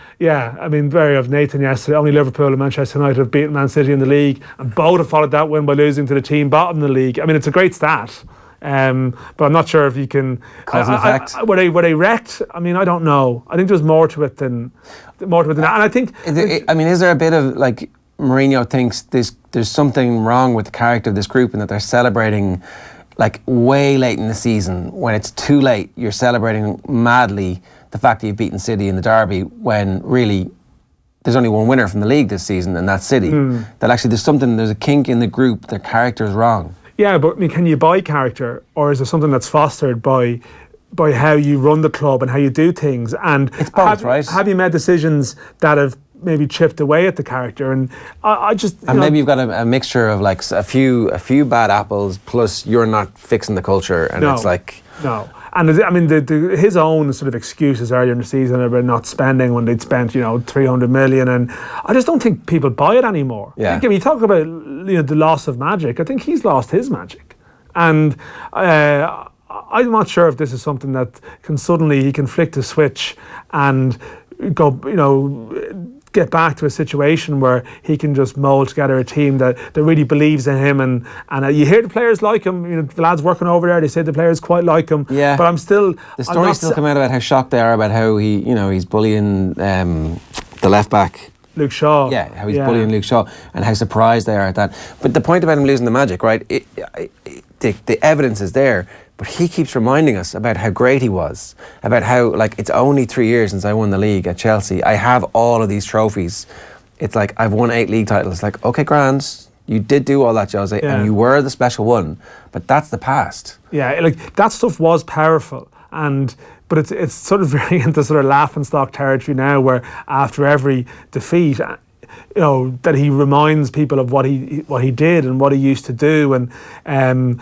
mean, very of Nathan yesterday. Only Liverpool and Manchester United have beaten Man City in the league, and both have followed that win by losing to the team bottom of the league. I mean, it's a great stat, but I'm not sure if you can cause and effect. Were they wrecked? I mean, I don't know. I think there's more to it than that. And I think, is there a bit of like Mourinho thinks there's something wrong with the character of this group, and that they're celebrating like way late in the season when it's too late. You're celebrating madly the fact that you've beaten City in the Derby when really there's only one winner from the league this season, and that's City. That actually there's a kink in the group. Their character's wrong. Yeah, but I mean, can you buy character, or is it something that's fostered by how you run the club and how you do things? And it's both, right? Have you made decisions that have maybe chipped away at the character? And I just maybe you've got a mixture of like a few bad apples, plus you're not fixing the culture, and it's like no. And I mean, his own sort of excuses earlier in the season about not spending when they'd spent 300 million, and I just don't think people buy it anymore. Yeah. When you talk about the loss of magic, I think he's lost his magic, and I'm not sure if this is something that he can flick the switch and go get back to a situation where he can just mould together a team that really believes in him, and you hear the players like him. The lads working over there, they say the players quite like him. Yeah. But the stories still come out about how shocked they are about how he's bullying the left back. Luke Shaw. Yeah, how he's bullying Luke Shaw, and how surprised they are at that. But the point about him losing the magic, right? The evidence is there, but he keeps reminding us about how great he was, about how it's only 3 years since I won the league at Chelsea. I have all of these trophies. It's like I've won 8 league titles. It's like, okay, grand, you did do all that, Jose, and you were the special one, but that's the past. Yeah, that stuff was powerful, but it's sort of very into sort of laughingstock territory now, where after every defeat, that he reminds people of what he did and what he used to do. And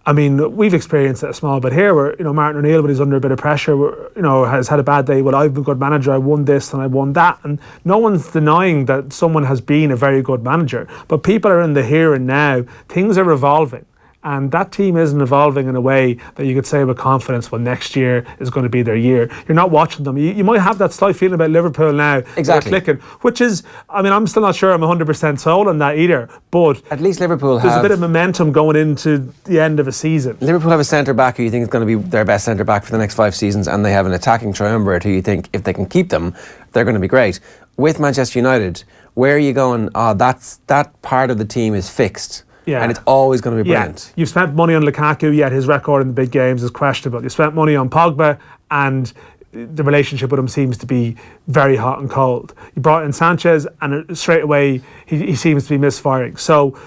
I mean, we've experienced it a small bit here, where Martin O'Neill, when he's under a bit of pressure, has had a bad day. Well, I've been a good manager. I won this and I won that, and no one's denying that someone has been a very good manager. But people are in the here and now. Things are evolving. And that team isn't evolving in a way that you could say with confidence, well, next year is going to be their year. You're not watching them. You might have that slight feeling about Liverpool now. Exactly. Clicking, which is, I mean, I'm still not sure I'm 100% sold on that either. But at least Liverpool there's a bit of momentum going into the end of a season. Liverpool have a centre-back who you think is going to be their best centre-back for the next 5 seasons, and they have an attacking triumvirate who you think, if they can keep them, they're going to be great. With Manchester United, where are you going? That part of the team is fixed. Yeah. And it's always going to be brilliant. Yeah. You've spent money on Lukaku, yet his record in the big games is questionable. You spent money on Pogba, and the relationship with him seems to be very hot and cold. You brought in Sanchez, and straight away he seems to be misfiring. So,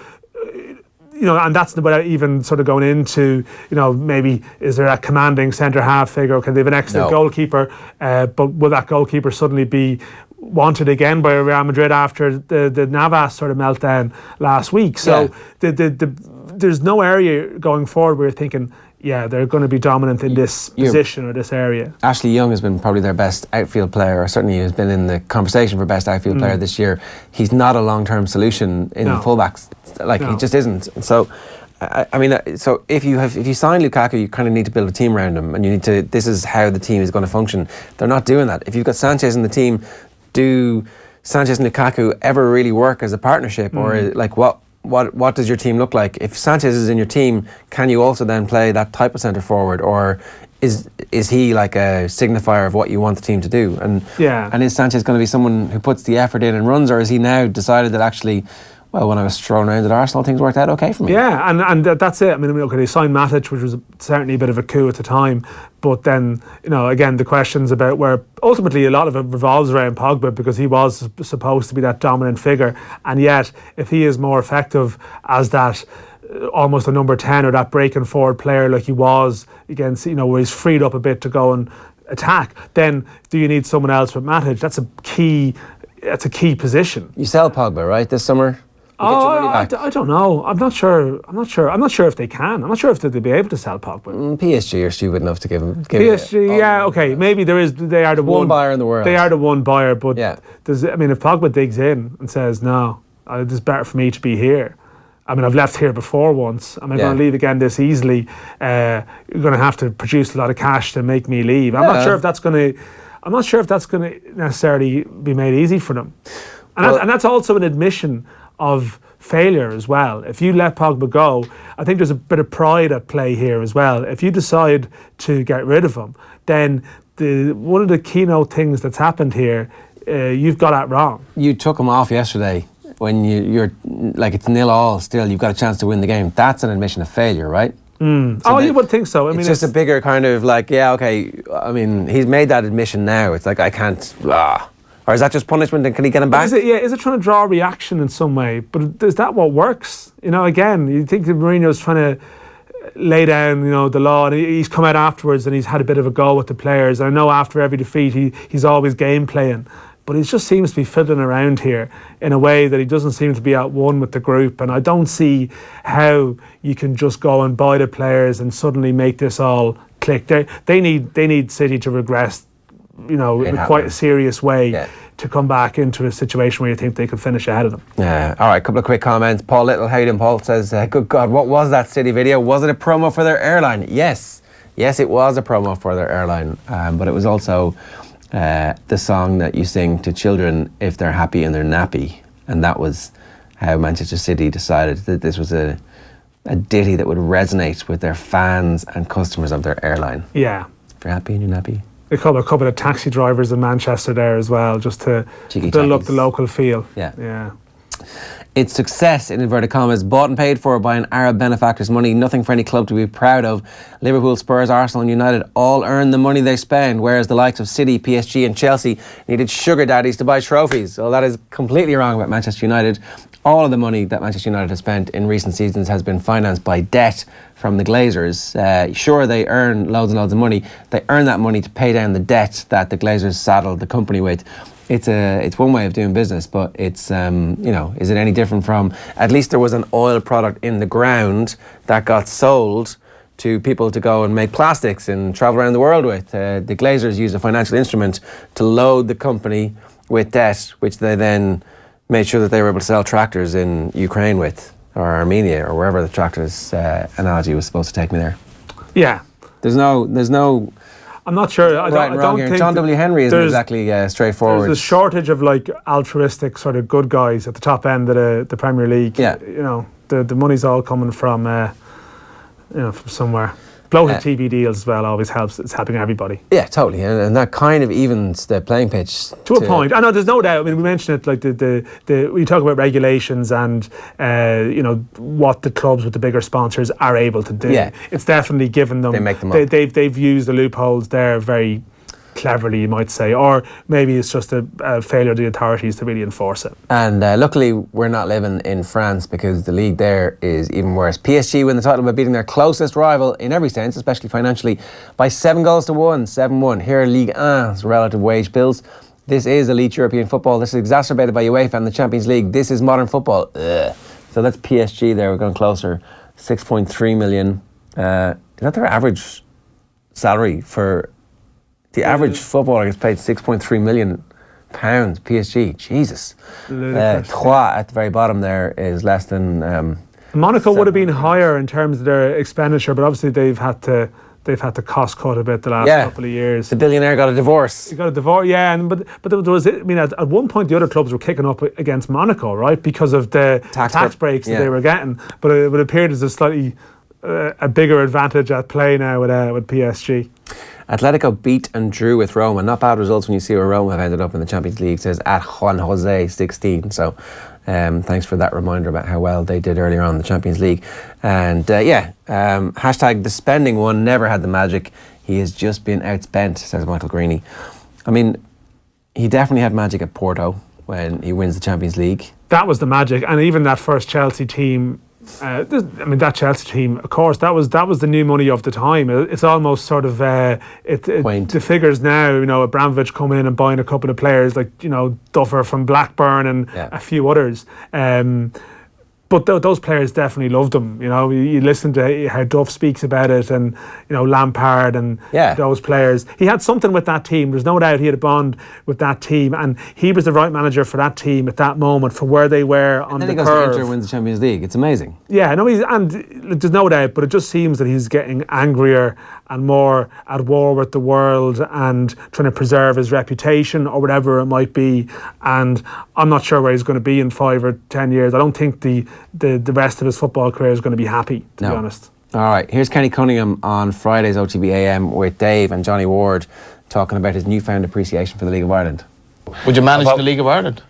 and that's without even sort of going into, maybe is there a commanding centre-half figure, or can they have an excellent goalkeeper, but will that goalkeeper suddenly be wanted again by Real Madrid after the Navas sort of meltdown last week? So there's no area going forward where you're thinking, they're going to be dominant in this position or this area. Ashley Young has been probably their best outfield player, or certainly has been in the conversation for best outfield player this year. He's not a long-term solution in the fullbacks. He just isn't. So, so if you sign Lukaku, you kind of need to build a team around him, and you need to. This is how the team is going to function. They're not doing that. If you've got Sanchez in the team, do Sanchez and Lukaku ever really work as a partnership, or what does your team look like? If Sanchez is in your team, can you also then play that type of centre forward, or is he like a signifier of what you want the team to do? And is Sanchez going to be someone who puts the effort in and runs, or has he now decided that actually, well, when I was thrown around at Arsenal, things worked out okay for me? Yeah, and that's it. I mean, okay, they signed Matic, which was certainly a bit of a coup at the time. But then, again, the questions about where ultimately a lot of it revolves around Pogba, because he was supposed to be that dominant figure. And yet, if he is more effective as that almost a number 10 or that breaking forward player like he was against, where he's freed up a bit to go and attack, then do you need someone else with Matic? That's a key position. You sell Pogba, right, this summer? I don't know. I'm not sure if they can. I'm not sure if they'll be able to sell Pogba. PSG are stupid enough to give him. PSG, okay. Maybe they are the one buyer in the world. They are the one buyer, but if Pogba digs in and says, no, it's better for me to be here. I mean, I've left here before once. Am I going to leave again this easily? You're going to have to produce a lot of cash to make me leave. I'm not sure if that's going to necessarily be made easy for them. And that's also an admission of failure as well. If you let Pogba go, I think there's a bit of pride at play here as well. If you decide to get rid of him, then one of the keynote things that's happened here, you've got that wrong. You took him off yesterday when you're like it's 0-0 still. You've got a chance to win the game. That's an admission of failure, right? So you would think so. I mean, it's just a bigger kind of I mean, he's made that admission now. It's like, I can't. Or is that just punishment, and can he get him back? Is it trying to draw a reaction in some way? But is that what works? Again, you think that Mourinho's trying to lay down, the law, and he's come out afterwards and he's had a bit of a go with the players. I know after every defeat he's always game playing, but he just seems to be fiddling around here in a way that he doesn't seem to be at one with the group. And I don't see how you can just go and buy the players and suddenly make this all click. They need City to regress, in quite a serious way to come back into a situation where you think they could finish ahead of them. Yeah. All right, a couple of quick comments. Paul Little, how you doing, Paul? Says, good God, what was that City video? Was it a promo for their airline? Yes, it was a promo for their airline, but it was also the song that you sing to children if they're happy in their nappy, and that was how Manchester City decided that this was a ditty that would resonate with their fans and customers of their airline. Yeah. If you're happy in your nappy. A couple of taxi drivers in Manchester there as well, just to build up the local feel. Yeah. It's success, in inverted commas, bought and paid for by an Arab benefactor's money. Nothing for any club to be proud of. Liverpool, Spurs, Arsenal and United all earn the money they spend, whereas the likes of City, PSG and Chelsea needed sugar daddies to buy trophies. Well, that is completely wrong about Manchester United. All of the money that Manchester United has spent in recent seasons has been financed by debt from the Glazers. Sure, they earn loads and loads of money. They earn that money to pay down the debt that the Glazers saddled the company with. It's one way of doing business, but it's is it any different from, at least there was an oil product in the ground that got sold to people to go and make plastics and travel around the world with. The Glazers used a financial instrument to load the company with debt, which they then made sure that they were able to sell tractors in Ukraine with, or Armenia, or wherever the tractors analogy was supposed to take me there. Yeah. There's no I'm not sure. I don't think John W. Henry isn't exactly straightforward. There's a shortage of altruistic sort of good guys at the top end of the Premier League. Yeah. The money's all coming from from somewhere. Bloated TV deals as well always helps. It's helping everybody. Yeah, totally, and that kind of evens the playing pitch to a point. I know there's no doubt. I mean, we mentioned it like the we talk about regulations and what the clubs with the bigger sponsors are able to do. Yeah. It's definitely given them. They make them up. They've used the loopholes there very cleverly, you might say, or maybe it's just a failure of the authorities to really enforce it. And luckily we're not living in France, because the league there is even worse. PSG win the title by beating their closest rival in every sense, especially financially, by 7-1, 7-1. Here are Ligue 1's relative wage bills. This is elite European football. This is exacerbated by UEFA and the Champions League. This is modern football. Ugh. So that's PSG there. We're going closer. 6.3 million. Is that their average salary for... The average footballer gets paid £6.3 million. PSG, Jesus. Troyes at the very bottom there is less than. Monaco would have been higher in terms of their expenditure, but obviously they've had to cost cut a bit the last couple of years. The billionaire got a divorce. He got a divorce, yeah. But there was, I mean, at one point the other clubs were kicking up against Monaco, right, because of the tax breaks that they were getting. But it appeared as a slightly a bigger advantage at play now with PSG. Atletico beat and drew with Roma. Not bad results when you see where Roma have ended up in the Champions League. It says at Juan Jose 16. So thanks for that reminder about how well they did earlier on in the Champions League. And hashtag the spending one never had the magic. He has just been outspent, says Michael Greeny. I mean, he definitely had magic at Porto when he wins the Champions League. That was the magic. And even that first Chelsea team, that Chelsea team, of course, that was the new money of the time. It's almost sort of the figures now. Abramovich coming in and buying a couple of players like Duffer from Blackburn and a few others. But those players definitely loved him. You listen to how Duff speaks about it, and Lampard and those players. He had something with that team. There's no doubt he had a bond with that team, and he was the right manager for that team at that moment, for where they were on the curve. And then he goes to Inter and wins the Champions League. It's amazing. Yeah, no, and there's no doubt, but it just seems that he's getting angrier and more at war with the world and trying to preserve his reputation or whatever it might be. And I'm not sure where he's going to be in 5 or 10 years. I don't think the rest of his football career is going to be happy, to be honest. All right, here's Kenny Cunningham on Friday's OTBAM with Dave and Johnny Ward talking about his newfound appreciation for the League of Ireland. Would you manage the League of Ireland?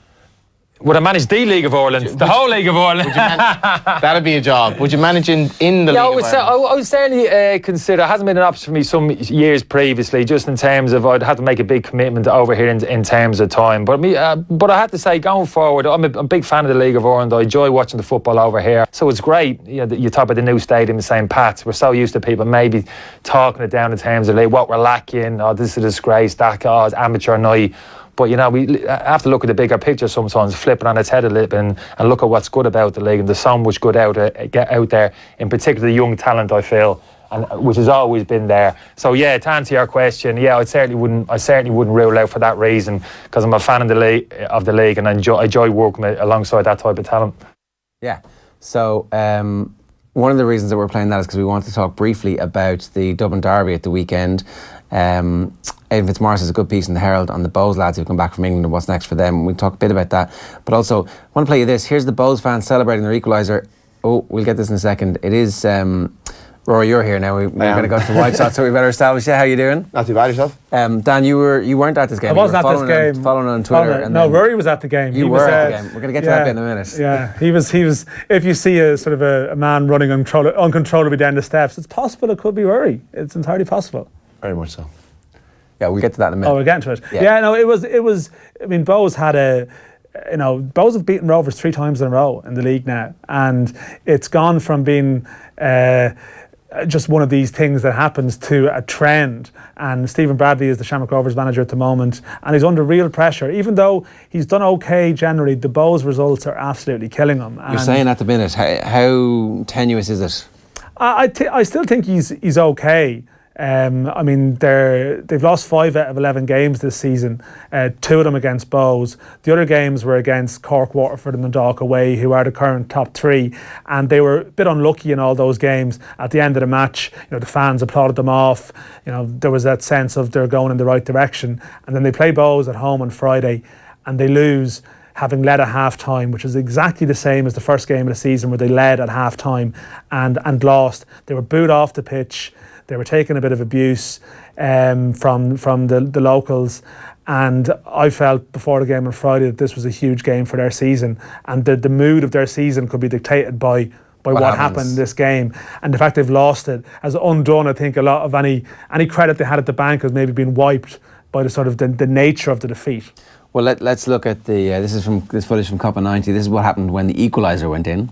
Would I manage the League of Ireland? The whole League of Ireland? That'd be a job. Would you manage in the League of Ireland? I would certainly consider. It hasn't been an option for me some years previously, just in terms of I'd have to make a big commitment over here in terms of time. But I have to say, going forward, I'm a big fan of the League of Ireland. I enjoy watching the football over here. So it's great. You talk about the new stadium in St. Pat's. We're so used to people maybe talking it down in terms of what we're lacking. Oh, this is a disgrace. It's amateur night. But, we have to look at the bigger picture sometimes, flip it on its head a little bit and look at what's good about the league. And there's so much good get out there, in particular the young talent, I feel, and which has always been there. So, to answer your question, I certainly wouldn't rule out for that reason, because I'm a fan of the league and I enjoy working alongside that type of talent. Yeah. So, one of the reasons that we're playing that is because we want to talk briefly about the Dublin Derby at the weekend. Aidan Fitzmaurice has a good piece in the Herald on the Bows lads who've come back from England and what's next for them. We'll talk a bit about that. But also, I want to play you this. Here's the Bows fans celebrating their equaliser. Oh, we'll get this in a second. It is... Rory, you're here now. We're going to go to the White Sox, so we better establish it. How are you doing? Not too bad, yourself? Dan, you weren't at this game. I wasn't at this game. Following on Twitter. Rory was at the game. You were at the game. We're going to get to that bit in a minute. Yeah, he was. If you see a sort of a man running uncontrollably down the steps, it's possible it could be Rory. It's entirely possible. Very much so. Yeah, we'll get to that in a minute. Oh, we're getting to it. It was. I mean, Bows had Bows have beaten Rovers 3 times in a row in the league now, and it's gone from being just one of these things that happens to a trend. And Stephen Bradley is the Shamrock Rovers manager at the moment, and he's under real pressure. Even though he's done okay generally, the Bows results are absolutely killing him. You're saying at the minute, how tenuous is it? I still think he's okay. I mean, they've lost 5 out of 11 games this season, 2 of them against Bows. The other games were against Cork, Waterford and Dundalk away, who are the current top 3, and they were a bit unlucky in all those games. At the end of the match, the fans applauded them off. There was that sense of they're going in the right direction, and then they play Bows at home on Friday and they lose, having led at half-time, which is exactly the same as the first game of the season where they led at half-time and lost. They were booed off the pitch. They were taking a bit of abuse from the locals. And I felt before the game on Friday that this was a huge game for their season, and the mood of their season could be dictated by what happened in this game. And the fact they've lost it has undone, I think, a lot of any credit they had at the bank has maybe been wiped by the sort of the nature of the defeat. Well, let's look at this footage from Copa 90. This is what happened when the equaliser went in.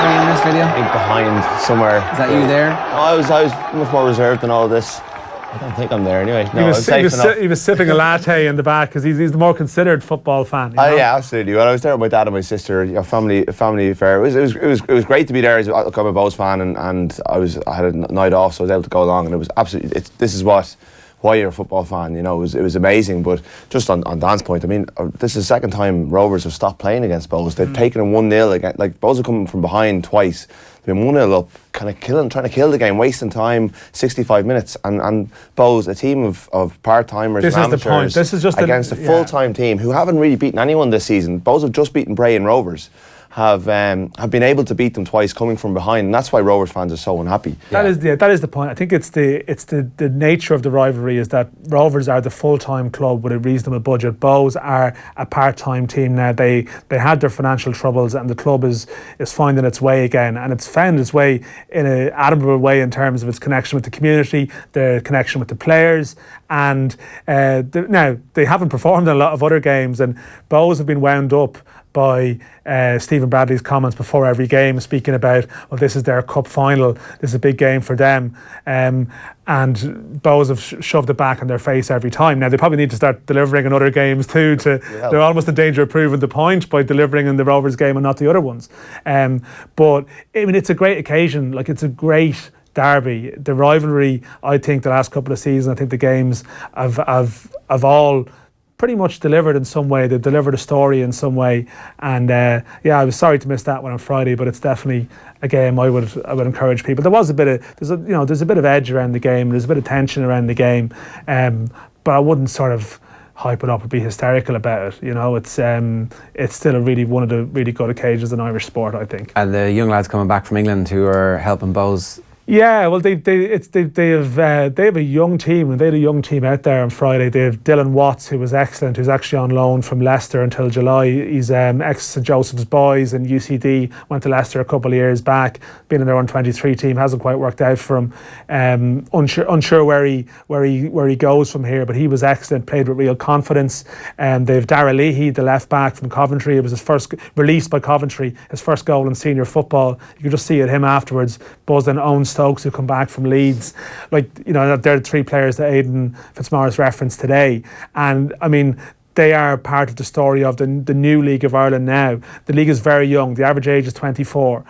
In this video? I think behind somewhere. Is that you there? No, I was much more reserved than all this. I don't think I'm there anyway. No, he was sipping a latte in the back because he's the more considered football fan. You know? Yeah, absolutely. Well, I was there with my dad and my sister. Family affair. It was great to be there. I'm a Bows fan, and I had a night off, so I was able to go along, and it was absolutely. This is why you're a football fan. You know, it was amazing. But just on Dan's point, I mean, this is the second time Rovers have stopped playing against Bows. They've taken a 1-0 again. Like Bows have come from behind twice. They've been 1-0 up, kind of trying to kill the game, wasting time, 65 minutes, and Bows, a team of part-timers and amateurs, the point. This is just against a full-time team who haven't really beaten anyone this season. Bows have just beaten Bray and Rovers. Have been able to beat them twice coming from behind, and that's why Rovers fans are so unhappy. That is the point. I think it's the nature of the rivalry is that Rovers are the full-time club with a reasonable budget. Bows are a part-time team now. They had their financial troubles, and the club is finding its way again, and it's found its way in an admirable way in terms of its connection with the community, the connection with the players, and now they haven't performed in a lot of other games, and Bows have been wound up by Stephen Bradley's comments before every game, speaking about, well, this is their cup final, this is a big game for them, and Bows have shoved it back in their face every time. Now they probably need to start delivering in other games too. They're almost in danger of proving the point by delivering in the Rovers game and not the other ones. But I mean, it's a great occasion. Like, it's a great derby. The rivalry, I think, the last couple of seasons, I think the games have all pretty much delivered in some way. They've delivered a story in some way, and I was sorry to miss that one on Friday, but it's definitely a game I would encourage people. There was there's a bit of edge around the game, there's a bit of tension around the game, but I wouldn't sort of hype it up or be hysterical about it. You know, it's still one of the really good occasions in Irish sport, I think. And the young lads coming back from England who are helping Bows. Yeah, well, they have a young team, and they had a young team out there on Friday. They have Dylan Watts, who was excellent, who's actually on loan from Leicester until July. He's ex St Joseph's Boys and UCD, went to Leicester a couple of years back, been in their under-23 team, hasn't quite worked out for him. Unsure where he goes from here, but he was excellent, played with real confidence. They've Dara Leahy, the left back from Coventry. It was his first released by Coventry, his first goal in senior football. You could just see it him afterwards, buzzed and owned Stokes, who come back from Leeds. Like, you know, they're the three players that Aidan Fitzmaurice referenced today. And I mean, they are part of the story of the new League of Ireland now. The league is very young. The average age is 24.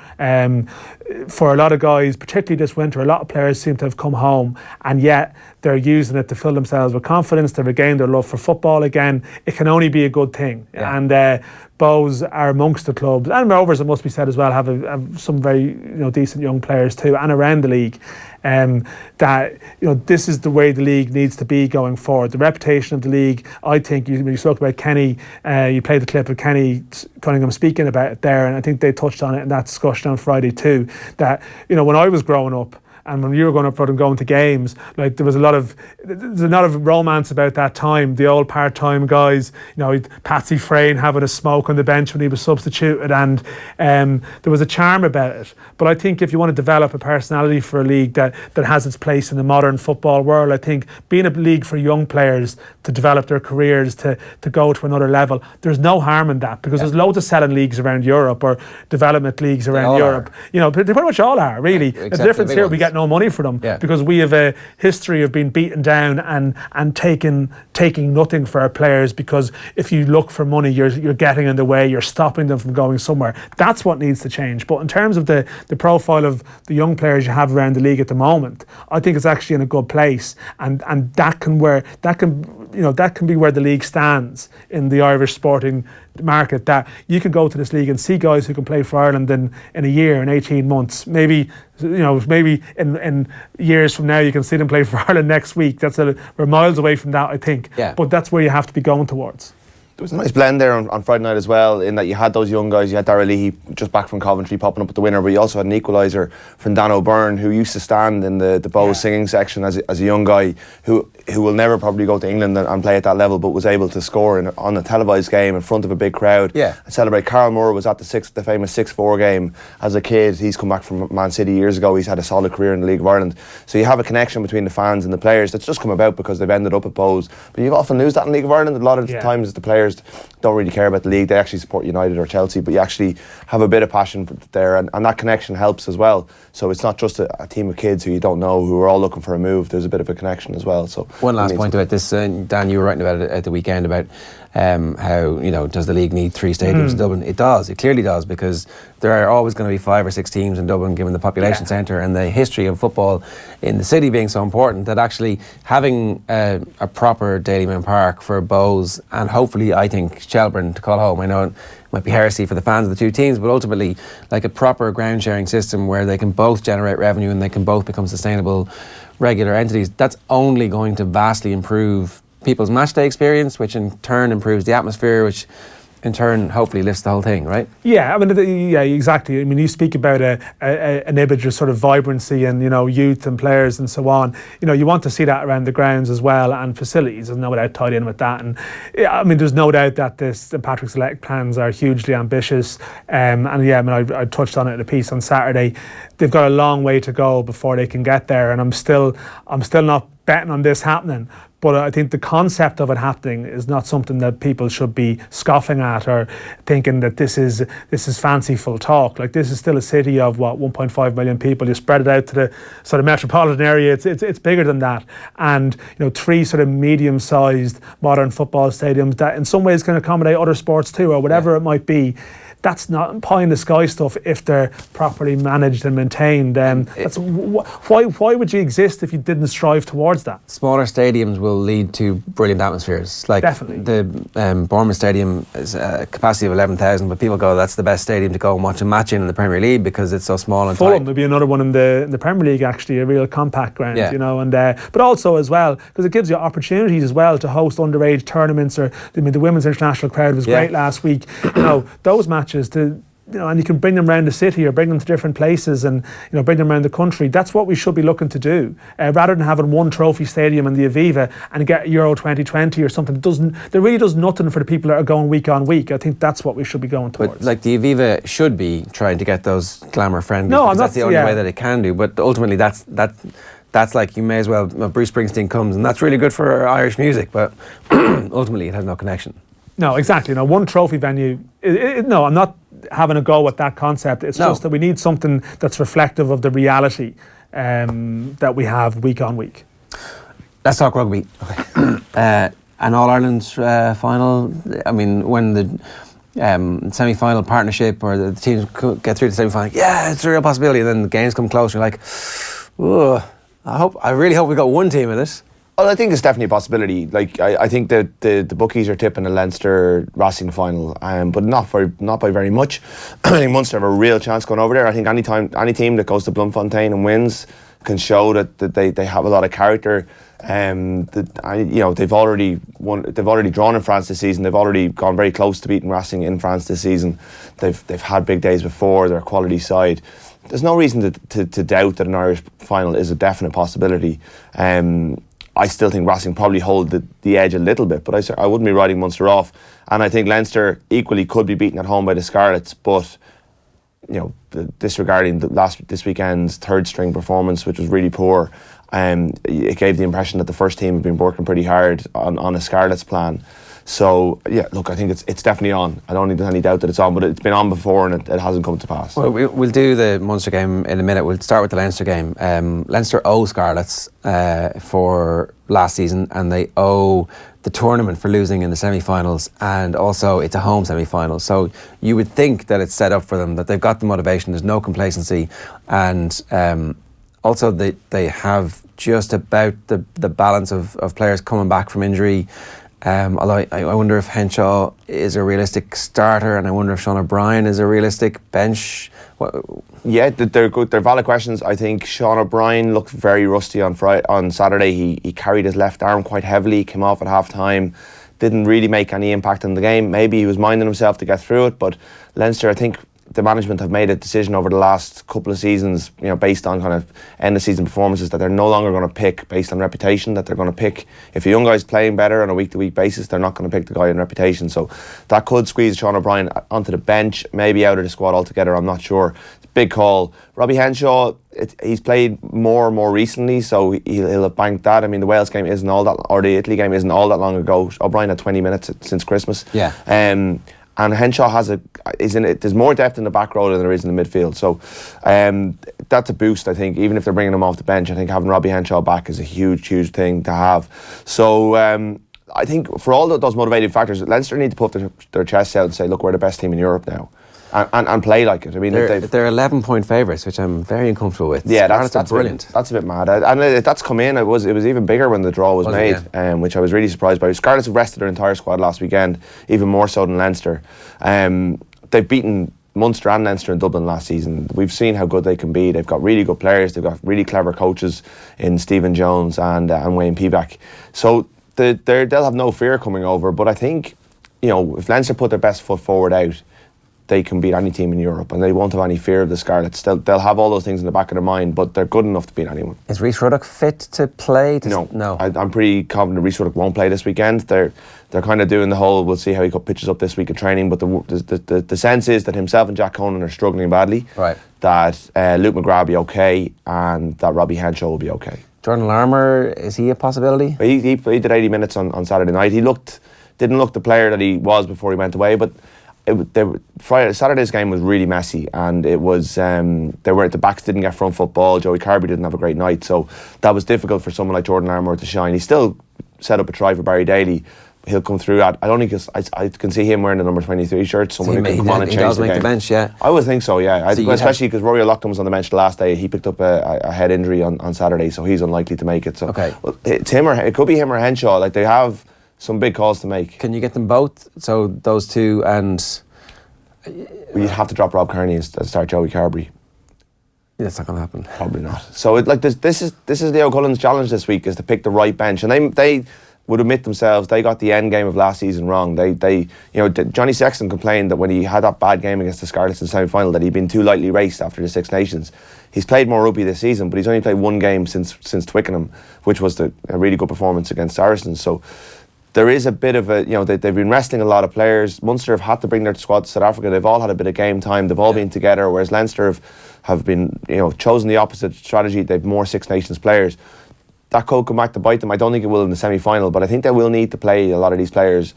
For a lot of guys, particularly this winter, a lot of players seem to have come home, and yet they're using it to fill themselves with confidence. They've regained their love for football again. It can only be a good thing. Yeah. And Bows are amongst the clubs, and Rovers, it must be said as well, have some very decent young players too, and around the league. That this is the way the league needs to be going forward. The reputation of the league, I think, when you spoke about Kenny, you played the clip of Kenny Cunningham speaking about it there, and I think they touched on it in that discussion on Friday too, that when I was growing up, and when you were going up and going to games, like there's a lot of romance about that time. The old part-time guys, Patsy Frayne having a smoke on the bench when he was substituted, and there was a charm about it. But I think if you want to develop a personality for a league that has its place in the modern football world, I think being a league for young players to develop their careers, to go to another level, there's no harm in that, because there's loads of selling leagues around Europe or development leagues around Europe. They pretty much all are, really. The difference here, we get no money for them, because we have a history of being beaten down and taking nothing for our players, because if you look for money, you're getting in the way, you're stopping them from going somewhere. That's what needs to change. But in terms of the profile of the young players you have around the league at the moment, I think it's actually in a good place, and that can be where the league stands in the Irish sporting market, that you can go to this league and see guys who can play for Ireland in a year, in 18 months, maybe in years from now you can see them play for Ireland next week. We're miles away from that, I think. But that's where you have to be going towards. There was a nice blend there on Friday night as well, in that you had those young guys. You had Darragh Leahy just back from Coventry popping up with the winner, but you also had an equaliser from Dan O'Byrne, who used to stand in the Bows singing section as a young guy who will never probably go to England and play at that level, but was able to score on a televised game in front of a big crowd and celebrate. Carl Moore was at the famous 6-4 game as a kid. He's come back from Man City years ago. He's had a solid career in the League of Ireland. So you have a connection between the fans and the players that's just come about because they've ended up at Bows. But you often lose that in the League of Ireland. A lot of times the players don't really care about the league. They actually support United or Chelsea, but you actually have a bit of passion there, and that connection helps as well. So it's not just a team of kids who you don't know who are all looking for a move. There's a bit of a connection as well. So one last point about this, Dan, you were writing about it at the weekend about how, does the league need 3 stadiums in Dublin? It does. It clearly does, because there are always going to be 5 or 6 teams in Dublin, given the population centre and the history of football in the city being so important, that actually having a proper Dalymount Park for Bows, and hopefully, I think, Shelburne to call home. I know it might be heresy for the fans of the two teams, but ultimately, like a proper ground sharing system where they can both generate revenue and they can both become sustainable regular entities, that's only going to vastly improve people's matchday experience, which in turn improves the atmosphere, which in turn hopefully lifts the whole thing, right? Yeah, I mean, exactly. I mean, you speak about an image of sort of vibrancy and, youth and players and so on. You want to see that around the grounds as well, and facilities. There's no doubt tied in with that. And I mean, there's no doubt that the Patrick Select plans are hugely ambitious. I touched on it in a piece on Saturday. They've got a long way to go before they can get there, and I'm still not betting on this happening. But I think the concept of it happening is not something that people should be scoffing at or thinking that this is fanciful talk. Like, this is still a city of 1.5 million people. You spread it out to the sort of metropolitan area, it's bigger than that. And 3 sort of medium-sized modern football stadiums that in some ways can accommodate other sports too, or whatever it might be. That's not pie in the sky stuff if they're properly managed and maintained. Why would you exist if you didn't strive towards that? Smaller stadiums will lead to brilliant atmospheres. Like definitely. The Bournemouth Stadium is a capacity of 11,000, but people go, that's the best stadium to go and watch a match in the Premier League because it's so small and Fulham tight. would be another one in the Premier League, actually, a real compact ground, but also as well, because it gives you opportunities as well to host underage tournaments, or the women's international crowd was great last week. Those matches and you can bring them around the city or bring them to different places and bring them around the country. That's what we should be looking to do, rather than having one trophy stadium in the Aviva and get Euro 2020 or something that really does nothing for the people that are going week on week. I think that's what we should be going towards. But like the Aviva should be trying to get those glamour friendlies. No, that's the only way that it can do. But ultimately, that's like, you may as well. Bruce Springsteen comes, and that's really good for Irish music, but ultimately, it has no connection. No, exactly. One trophy venue. No, I'm not having a go at that concept. It's just that we need something that's reflective of the reality that we have week on week. Let's talk rugby. Okay. An All-Ireland final. I mean, when the semi-final partnership or the teams get through the semi-final, it's a real possibility. And then the games come close, and you're like, I really hope we got one team in it. Well, I think it's definitely a possibility. Like, I think that the bookies are tipping a Leinster Racing final, but not by very much. I think Munster have a real chance going over there. I think any team that goes to Bloemfontein and wins can show that they have a lot of character. They've already won. They've already drawn in France this season. They've already gone very close to beating Racing in France this season. They've had big days before. They're a quality side. There's no reason to doubt that an Irish final is a definite possibility. I still think Racing probably hold the edge a little bit, but I wouldn't be writing Munster off. And I think Leinster equally could be beaten at home by the Scarlets, but disregarding this weekend's third string performance, which was really poor, it gave the impression that the first team had been working pretty hard on a Scarlets plan. So, look, I think it's definitely on. I don't think there's any doubt that it's on, but it's been on before and it hasn't come to pass. Well, we'll do the Munster game in a minute. We'll start with the Leinster game. Leinster owe Scarlets for last season, and they owe the tournament for losing in the semi-finals, and also it's a home semi-final. So you would think that it's set up for them, that they've got the motivation, there's no complacency, and also they have just about the balance of players coming back from injury. Although I wonder if Henshaw is a realistic starter, and I wonder if Sean O'Brien is a realistic bench. Yeah, they're good. They're valid questions. I think Sean O'Brien looked very rusty on Saturday. He carried his left arm quite heavily. Came off at half time. didn't really make any impact in the game. Maybe he was minding himself to get through it, but Leinster, I think the management have made a decision over the last couple of seasons, based on kind of end of season performances, that they're no longer going to pick based on reputation, that they're going to pick, if a young guy's playing better on a week to week basis, they're not going to pick the guy on reputation. So that could squeeze Sean O'Brien onto the bench, maybe out of the squad altogether, I'm not sure. It's a big call. Robbie Henshaw, he's played more recently, so he'll have banked that. I mean, the Wales game isn't all that, or the Italy game isn't all that long ago. O'Brien had 20 minutes since Christmas. Yeah. And Henshaw there's more depth in the back row than there is in the midfield. So that's a boost, I think. Even if they're bringing him off the bench, I think having Robbie Henshaw back is a huge thing to have. So I think for all those motivating factors, Leinster need to put their chests out and say, look, we're the best team in Europe now. And play like it. I mean, they're 11-point favourites, which I'm very uncomfortable with. Yeah, that's brilliant. That's a bit mad, and that's come in. It was even bigger when the draw was made, which I was really surprised by. Scarlets have rested their entire squad last weekend, even more so than Leinster. They've beaten Munster and Leinster in Dublin last season. We've seen how good they can be. They've got really good players. They've got really clever coaches in Stephen Jones and Wayne Peaback. So they'll have no fear coming over. But I think, if Leinster put their best foot forward out, they can beat any team in Europe, and they won't have any fear of the Scarlets. They'll have all those things in the back of their mind, but they're good enough to beat anyone. Is Rhys Ruddock fit to play? No. I'm pretty confident Rhys Ruddock won't play this weekend. They're kind of doing the whole, we'll see how he pitches up this week of training, but the sense is that himself and Jack Conan are struggling badly. Right. That Luke McGrath will be okay, and that Robbie Henshaw will be okay. Jordan Larmour, is he a possibility? He did 80 minutes on Saturday night. He didn't look the player that he was before he went away, but Saturday's game was really messy, and it was the backs didn't get front football. Joey Carby didn't have a great night, so that was difficult for someone like Jordan Larmour to shine. He still set up a try for Barry Daly. He'll come through that. I don't think I can see him wearing the number 23 shirt. Someone who can come on and change the game. He does make the bench, yeah. I would think so, yeah. Especially because Rory O'Loughlin was on the bench the last day. He picked up a head injury on Saturday, so he's unlikely to make it. So it could be him or Henshaw. Like, they have some big calls to make. Can you get them both? So those two, and you'd have to drop Rob Kearney and start Joey Carberry. Yeah, that's not going to happen. Probably not. So this is Leo Cullen's challenge this week, is to pick the right bench, and they would admit themselves they got the end game of last season wrong. Johnny Sexton complained that when he had that bad game against the Scarlets in the semi-final, that he'd been too lightly raced after the Six Nations. He's played more rugby this season, but he's only played one game since Twickenham, which was a really good performance against Saracens. So there is a bit of they've been resting a lot of players. Munster have had to bring their squad to South Africa. They've all had a bit of game time. They've all been together, whereas Leinster have been chosen the opposite strategy. They've more Six Nations players. That could come back to bite them. I don't think it will in the semi-final, but I think they will need to play a lot of these players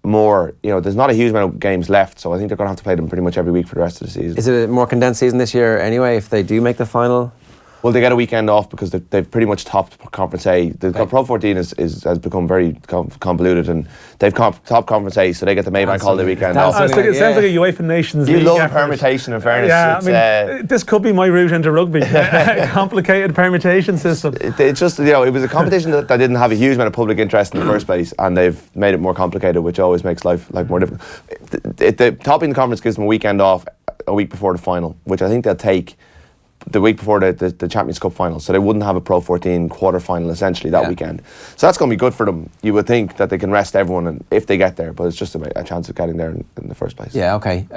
more. There's not a huge amount of games left, so I think they're going to have to play them pretty much every week for the rest of the season. Is it a more condensed season this year anyway, if they do make the final? Well, they get a weekend off because they've pretty much topped Conference A. The Pro 14 has become very convoluted, and they've topped Conference A, so they get the Maybank holiday weekend off. It sounds like a UEFA Nations League. You love permutation, in fairness. Yeah, this could be my route into rugby. Complicated permutation system. It just, it was a competition that didn't have a huge amount of public interest in the first place, and they've made it more complicated, which always makes life more difficult. The topping the conference gives them a weekend off a week before the final, which I think they'll take the week before the Champions Cup final, so they wouldn't have a Pro 14 quarter final essentially that weekend. So that's going to be good for them. You would think that they can rest everyone if they get there, but it's just a chance of getting there in the first place. Yeah, okay.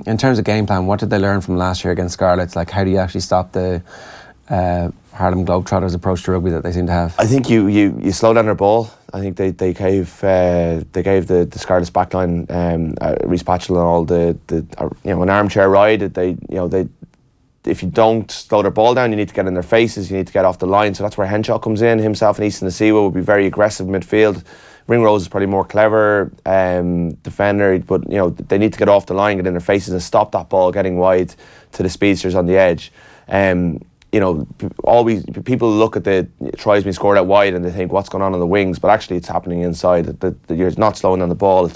In terms of game plan, what did they learn from last year against Scarlets? Like, how do you actually stop the Harlem Globetrotters approach to rugby that they seem to have? I think you slow down their ball. I think they gave the Scarlets backline Rhys Patchell and all an armchair ride. If you don't slow their ball down, you need to get in their faces, you need to get off the line. So that's where Henshaw comes in. Himself and Easton Nasiwa will be very aggressive midfield. Ringrose is probably more clever defender, but they need to get off the line, get in their faces and stop that ball getting wide to the speedsters on the edge. Always people look at the tries being scored out wide and they think what's going on the wings, but actually it's happening inside. You're not slowing down the ball.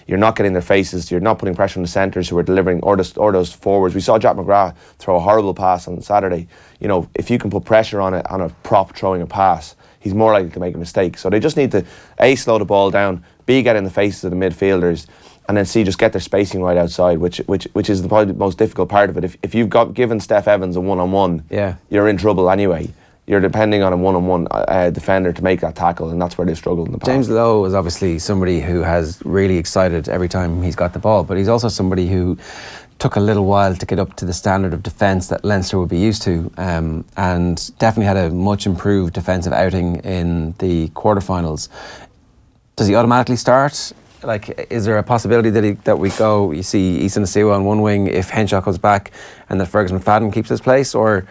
You're not getting their faces. You're not putting pressure on the centres who are delivering, or those forwards. We saw Jack McGrath throw a horrible pass on Saturday. If you can put pressure on a prop throwing a pass, he's more likely to make a mistake. So they just need to A, slow the ball down, B, get in the faces of the midfielders, and then C, just get their spacing right outside, which is probably the most difficult part of it. If you've given Steph Evans a one-on-one, you're in trouble anyway. you're depending on a one-on-one defender to make that tackle, and that's where they've struggled in the past. James Lowe is obviously somebody who has really excited every time he's got the ball, but he's also somebody who took a little while to get up to the standard of defence that Leinster would be used to, and definitely had a much improved defensive outing in the quarterfinals. Does he automatically start? Like, is there a possibility that we go, you see Easton Asiwa on one wing if Henshaw comes back and that Fergus McFadden keeps his place, or...?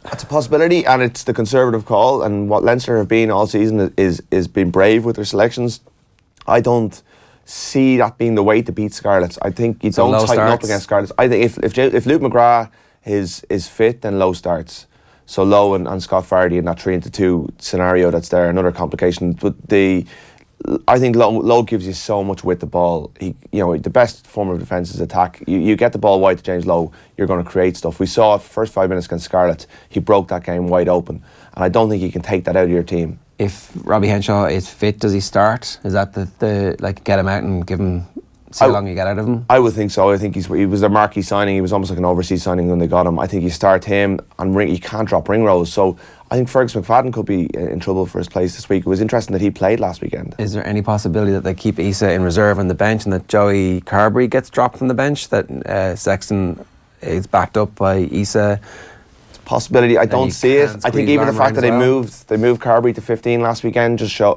That's a possibility, and it's the conservative call, and what Leinster have been all season is being brave with their selections. I don't see that being the way to beat Scarlets. I think you don't tighten up against Scarlets. I think if Luke McGrath is fit, then Lowe starts. So Lowe and Scott Fardy in that 3-2 scenario that's there, another complication. But I think Lowe gives you so much with the ball. The best form of defence is attack. You get the ball wide to James Lowe, you're going to create stuff. We saw it first 5 minutes against Scarlets. He broke that game wide open, and I don't think you can take that out of your team. If Robbie Henshaw is fit, does he start? Is that the get him out and give him, see how long you get out of him? I would think so. I think he was a marquee signing. He was almost like an overseas signing when they got him. I think you start him, and he can't drop Ringrose. So I think Fergus McFadden could be in trouble for his place this week. It was interesting that he played last weekend. Is there any possibility that they keep Issa in reserve on the bench and that Joey Carberry gets dropped from the bench, that Sexton is backed up by Issa? Possibility. I don't see it. I think even the fact that they moved Carberry to 15 last weekend just show,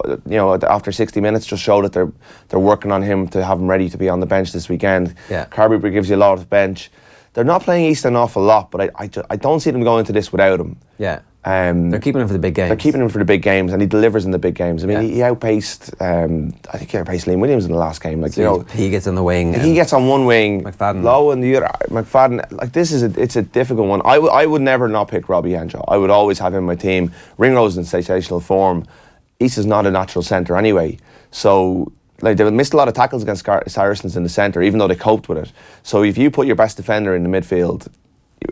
after 60 minutes, just showed that they're working on him to have him ready to be on the bench this weekend. Yeah. Carberry gives you a lot of bench. They're not playing Easton an awful lot, but I don't see them going into this without him. Yeah. They're keeping him for the big games. They're keeping him for the big games, and he delivers in the big games. I mean, he outpaced. I think he outpaced Liam Williams in the last game. He gets on the wing. He gets on one wing. McFadden. Low and the other. McFadden. It's a difficult one. I would never not pick Robbie Henshaw. I would always have him in my team. Ringrose in sensational form. East is not a natural centre anyway, so. They missed a lot of tackles against Saracens in the centre, even though they coped with it. So if you put your best defender in the midfield,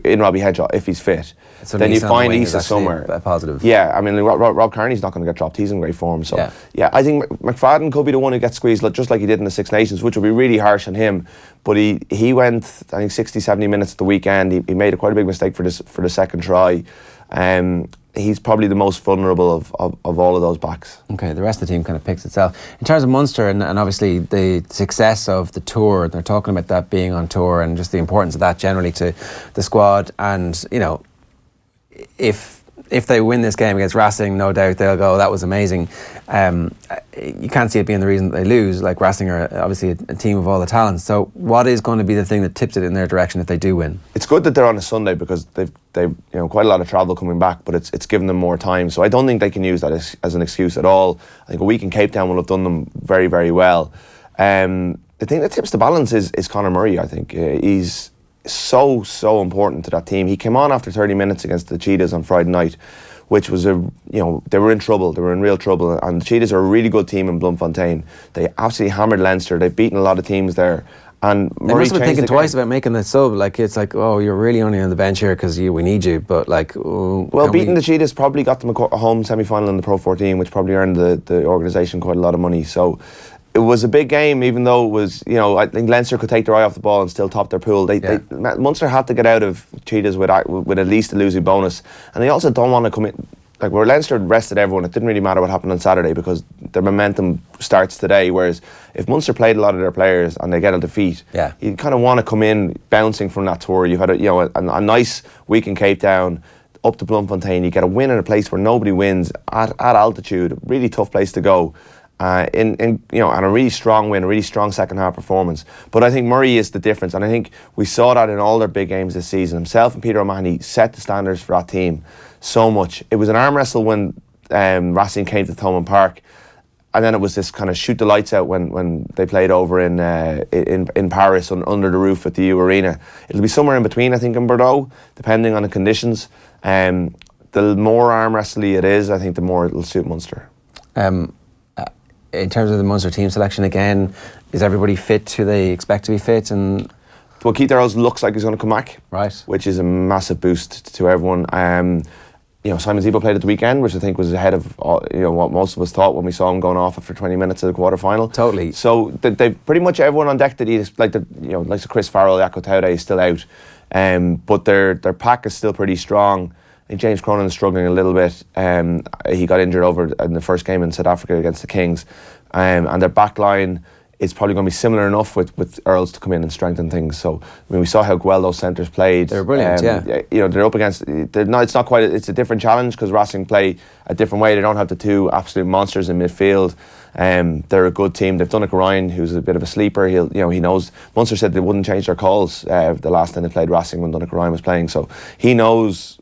in Robbie Henshaw, if he's fit, then you find Issa somewhere. A positive. Yeah, I mean, Rob Kearney's not going to get dropped. He's in great form. So yeah, I think McFadden could be the one who gets squeezed, just like he did in the Six Nations, which would be really harsh on him. But he went, I think, 60, 70 minutes at the weekend. He made quite a big mistake for the second try. He's probably the most vulnerable of all of those backs. Okay, the rest of the team kind of picks itself. In terms of Munster and obviously the success of the tour, they're talking about that being on tour and just the importance of that generally to the squad. And, if they win this game against Racing, no doubt they'll go, that was amazing. You can't see it being the reason that they lose. Like, Racing are obviously a team of all the talents. So what is going to be the thing that tips it in their direction if they do win? It's good that they're on a Sunday because they've quite a lot of travel coming back, but it's given them more time. So I don't think they can use that as an excuse at all. I think a week in Cape Town will have done them very, very well. The thing that tips the balance is Conor Murray, I think. He's so important to that team. He came on after 30 minutes against the Cheetahs on Friday night, which was they were in trouble. They were in real trouble, and the Cheetahs are a really good team in Bloemfontein. They absolutely hammered Leinster. They've beaten a lot of teams there. And they must have been thinking twice about making the sub. Like, it's like, oh, you're really only on the bench here because we need you. But like, beating the Cheetahs probably got them a home semi-final in the Pro 14, which probably earned the organisation quite a lot of money. So it was a big game, even though it was, I think Leinster could take their eye off the ball and still top their pool. Munster had to get out of Cheetahs with at least a losing bonus, and they also don't want to come in. Like, where Leinster rested everyone, it didn't really matter what happened on Saturday because their momentum starts today. Whereas if Munster played a lot of their players and they get a defeat, you kind of want to come in bouncing from that tour. You've had a nice week in Cape Town, up to Bloemfontein. You get a win in a place where nobody wins at altitude, a really tough place to go. And a really strong win, a really strong second half performance. But I think Murray is the difference, and I think we saw that in all their big games this season. Himself and Peter O'Mahony set the standards for that team so much. It was an arm wrestle when Racing came to Thomond Park, and then it was this kind of shoot the lights out when they played over in Paris under the roof at the U Arena. It'll be somewhere in between, I think, in Bordeaux, depending on the conditions. The more arm wrestly it is, I think the more it'll suit Munster. In terms of the Munster team selection, again, is everybody fit who they expect to be fit? And well, Keith Earls looks like he's going to come back, right? Which is a massive boost to everyone. Simon Zebo played at the weekend, which I think was ahead of what most of us thought when we saw him going off after 20 minutes of the quarter final. Totally. So they pretty much everyone on deck that he's like Chris Farrell, Jaco Taude is still out, but their pack is still pretty strong. think James Cronin is struggling a little bit. He got injured over in the first game in South Africa against the Kings. And their back line is probably going to be similar enough with Earls to come in and strengthen things. So we saw how well those centres played. They're brilliant, they're up against. It's not quite. It's a different challenge because Racing play a different way. They don't have the two absolute monsters in midfield. They're a good team. They've done a Ryan, who's a bit of a sleeper. He knows. Munster said they wouldn't change their calls the last time they played Racing when Donncha Ryan was playing. So he knows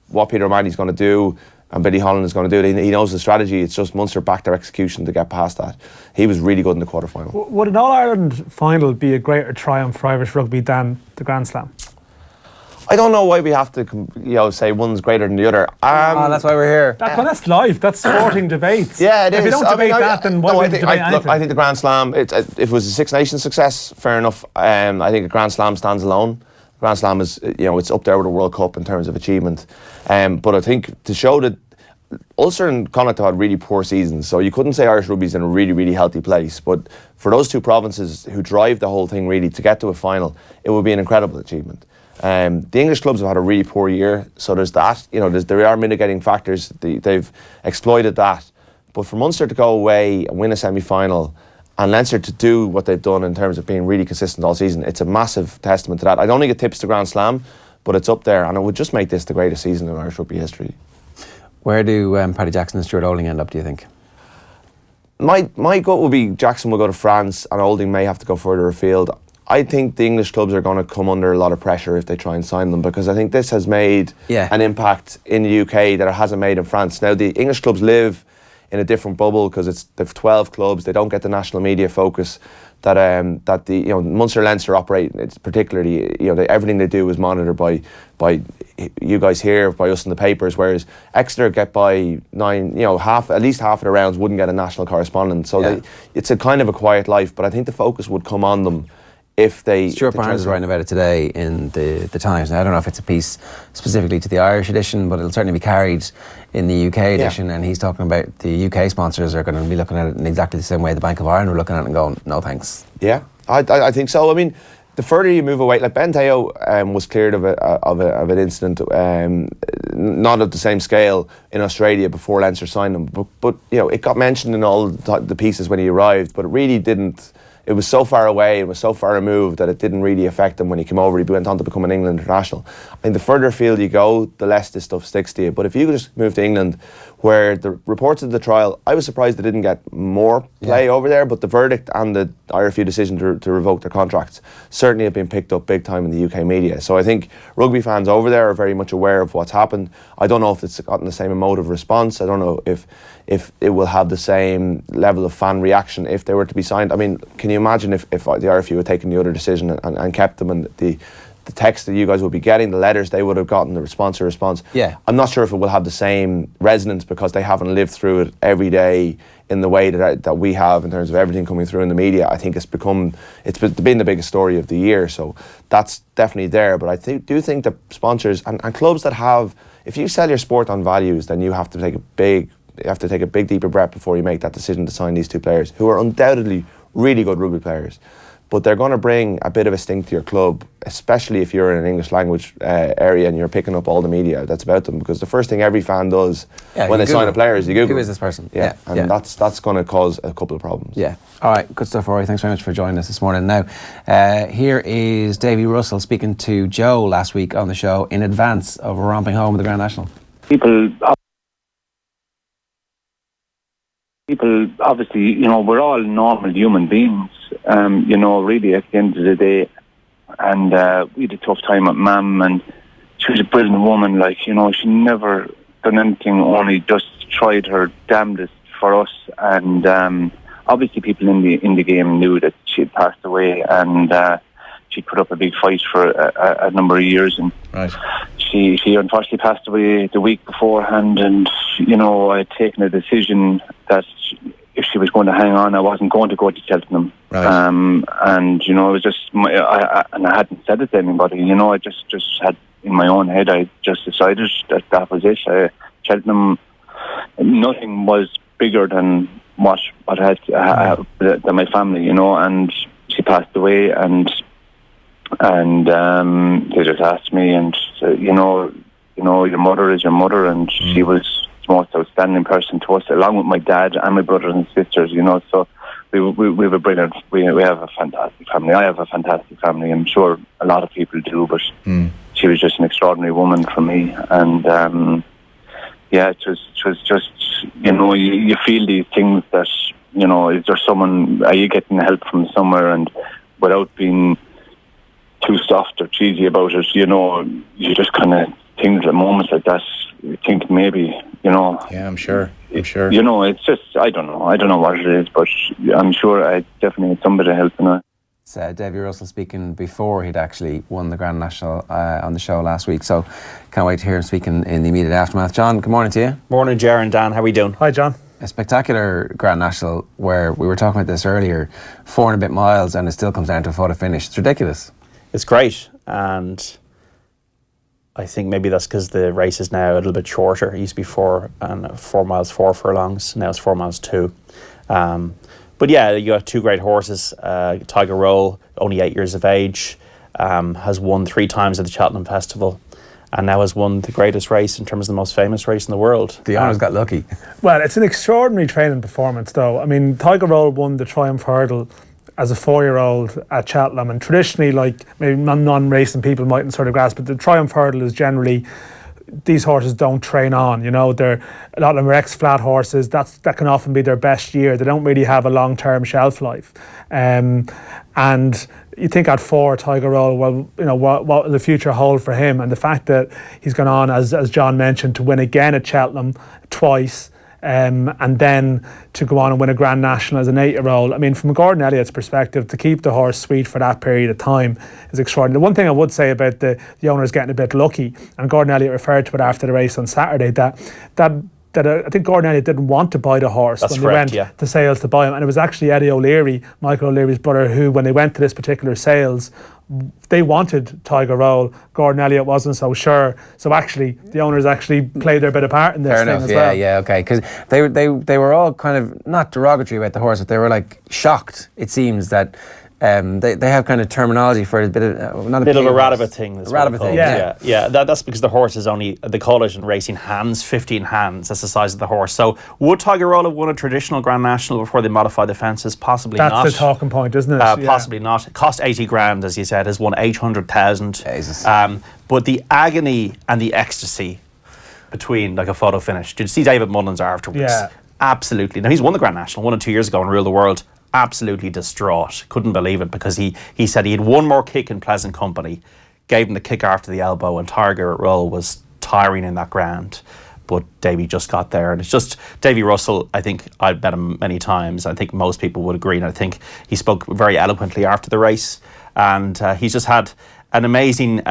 what Peter O'Mahony's going to do. And Billy Holland is going to do it. He knows the strategy. It's just Munster backed their execution to get past that. He was really good in the quarter-final. Would an All-Ireland final be a greater triumph for Irish rugby than the Grand Slam? I don't know why we have to, say one's greater than the other. That's why we're here. That's live. That's sporting debates. Yeah, it is. If you don't debate that, then why would you debate anything? Look, I think the Grand Slam, if it was a Six Nations success, fair enough. I think a Grand Slam stands alone. Grand Slam is, it's up there with the World Cup in terms of achievement. But I think to show that Ulster and Connacht had really poor seasons, so you couldn't say Irish rugby's in a really, really healthy place. But for those two provinces who drive the whole thing really to get to a final, it would be an incredible achievement. The English clubs have had a really poor year, so there's that. There are mitigating factors. They've exploited that. But for Munster to go away and win a semi-final, and Leinster to do what they've done in terms of being really consistent all season, it's a massive testament to that. I don't think it tips the Grand Slam, but it's up there, and it would just make this the greatest season in Irish rugby history. Where do Paddy Jackson and Stuart Olding end up, do you think? My gut would be Jackson will go to France and Olding may have to go further afield. I think the English clubs are going to come under a lot of pressure if they try and sign them, because I think this has made an impact in the UK that it hasn't made in France. Now, the English clubs live in a different bubble because they've 12 clubs. They don't get the national media focus that the Munster Leinster operate. It's particularly everything they do is monitored by you guys here, by us in the papers. Whereas Exeter get by at least half of the rounds wouldn't get a national correspondent. So it's a kind of a quiet life. But I think the focus would come on them if they. Stuart Barnes is writing about it today in the Times. Now, I don't know if it's a piece specifically to the Irish edition, but it'll certainly be carried in the UK edition. And he's talking about the UK sponsors are going to be looking at it in exactly the same way the Bank of Ireland were looking at it and going, no thanks. Yeah, I think so. I mean, the further you move away, like Ben Teo was cleared of an incident, not of the same scale in Australia before Leinster signed him, but it got mentioned in all the pieces when he arrived, but it really didn't. It was so far away, it was so far removed that it didn't really affect him when he came over. He went on to become an England international. I think the further afield you go, the less this stuff sticks to you. But if you just move to England, where the reports of the trial, I was surprised they didn't get more play over there, but the verdict and the IRFU decision to revoke their contracts certainly have been picked up big time in the UK media. So I think rugby fans over there are very much aware of what's happened. I don't know if it's gotten the same emotive response. I don't know if it will have the same level of fan reaction if they were to be signed. I mean, can you imagine if the IRFU had taken the other decision and kept them, and the text that you guys would be getting, the letters they would have gotten, the response. Yeah. I'm not sure if it will have the same resonance because they haven't lived through it every day in the way that we have in terms of everything coming through in the media. I think it's been the biggest story of the year, so that's definitely there. But I do think that sponsors and clubs that have, if you sell your sport on values, then you have to take a big deeper breath before you make that decision to sign these two players who are undoubtedly really good rugby players. But they're going to bring a bit of a stink to your club, especially if you're in an English language area and you're picking up all the media that's about them. Because the first thing every fan does when they sign a player is you Google. Who is this person? That's going to cause a couple of problems. Yeah. All right. Good stuff, Rory. Thanks very much for joining us this morning. Now, here is Davy Russell speaking to Joe last week on the show in advance of romping home with the Grand National. People obviously, we're all normal human beings, really at the end of the day. And we had a tough time with Mam, and she was a brilliant woman. She never done anything, only just tried her damnedest for us. And obviously people in the game knew that she had passed away, and she put up a big fight for a number of years. And she unfortunately passed away the week beforehand, and I had taken a decision that if she was going to hang on, I wasn't going to go to Cheltenham. And it was just and I hadn't said it to anybody. I just had in my own head, I just decided that was it. Cheltenham, nothing was bigger than what I had than my family, and she passed away, and they just asked me, and your mother is your mother, and she was the most outstanding person to us, along with my dad and my brothers and sisters. So we have a brilliant. We have a fantastic family. I have a fantastic family. I'm sure a lot of people do, but she was just an extraordinary woman for me, and it was just you feel these things that is there someone, are you getting help from somewhere, and without being too soft or cheesy about it, you just kind of things at moments like that, you think maybe, Yeah, I'm sure. It's just, I don't know what it is, but I'm sure I definitely had some bit of help in it. It's Davy Russell speaking before he'd actually won the Grand National on the show last week, so can't wait to hear him speaking in the immediate aftermath. John, good morning to you. Morning, Ger and Dan, how are we doing? Hi, John. A spectacular Grand National where we were talking about this earlier, 4 and a bit miles, and it still comes down to a photo finish. It's ridiculous. It's great, and I think maybe that's because the race is now a little bit shorter. It used to be 4 miles 4 furlongs. Now it's 4 miles 2. But yeah, you got 2 great horses. Tiger Roll, only 8 years of age, has won 3 times at the Cheltenham Festival, and now has won the greatest race in terms of the most famous race in the world. The honours got lucky. Well, it's an extraordinary training performance, though. I mean, Tiger Roll won the Triumph Hurdle as a 4-year-old at Cheltenham, and traditionally, like maybe non-racing people mightn't sort of grasp, but the Triumph Hurdle is generally, these horses don't train on, they're, a lot of them are ex-flat horses. That can often be their best year. They don't really have a long-term shelf life, and you think at 4, Tiger Roll, well, what will the future hold for him? And the fact that he's gone on, as John mentioned, to win again at Cheltenham twice, and then to go on and win a Grand National as an 8-year-old. I mean, from Gordon Elliott's perspective, to keep the horse sweet for that period of time is extraordinary. The one thing I would say about the owners getting a bit lucky, and Gordon Elliott referred to it after the race on Saturday, that I think Gordon Elliott didn't want to buy the horse when they went to sales to buy him, and it was actually Eddie O'Leary, Michael O'Leary's brother, who, when they went to this particular sales, they wanted Tiger Roll. Gordon Elliott wasn't so sure. So actually, the owners actually played their bit of part in this thing as well. Yeah, okay. Because they were all kind of not derogatory about the horse, but they were like shocked. It seems that they have kind of terminology for a bit of not a bit of a rabbit thing. Rabbit thing. Yeah. That's because the horse is only, they call it in racing, 15 hands. That's the size of the horse. So would Tiger Roll have won a traditional Grand National before they modified the fences? Possibly not. That's the talking point, isn't it? Possibly not. It cost 80 grand, as you said, has won 800,000. Jesus. But the agony and the ecstasy between like a photo finish. Did you see David Mullins afterwards? Yeah. Absolutely. Now, he's won the Grand National, won it 2 years ago and ruled the world. Absolutely distraught, couldn't believe it, because he said he had one more kick in pleasant company, gave him the kick after the elbow, and Tiger Roll was tiring in that ground, but Davy just got there. And it's just Davy Russell, I think I've met him many times, I think most people would agree, and I think he spoke very eloquently after the race, and he's just had an amazing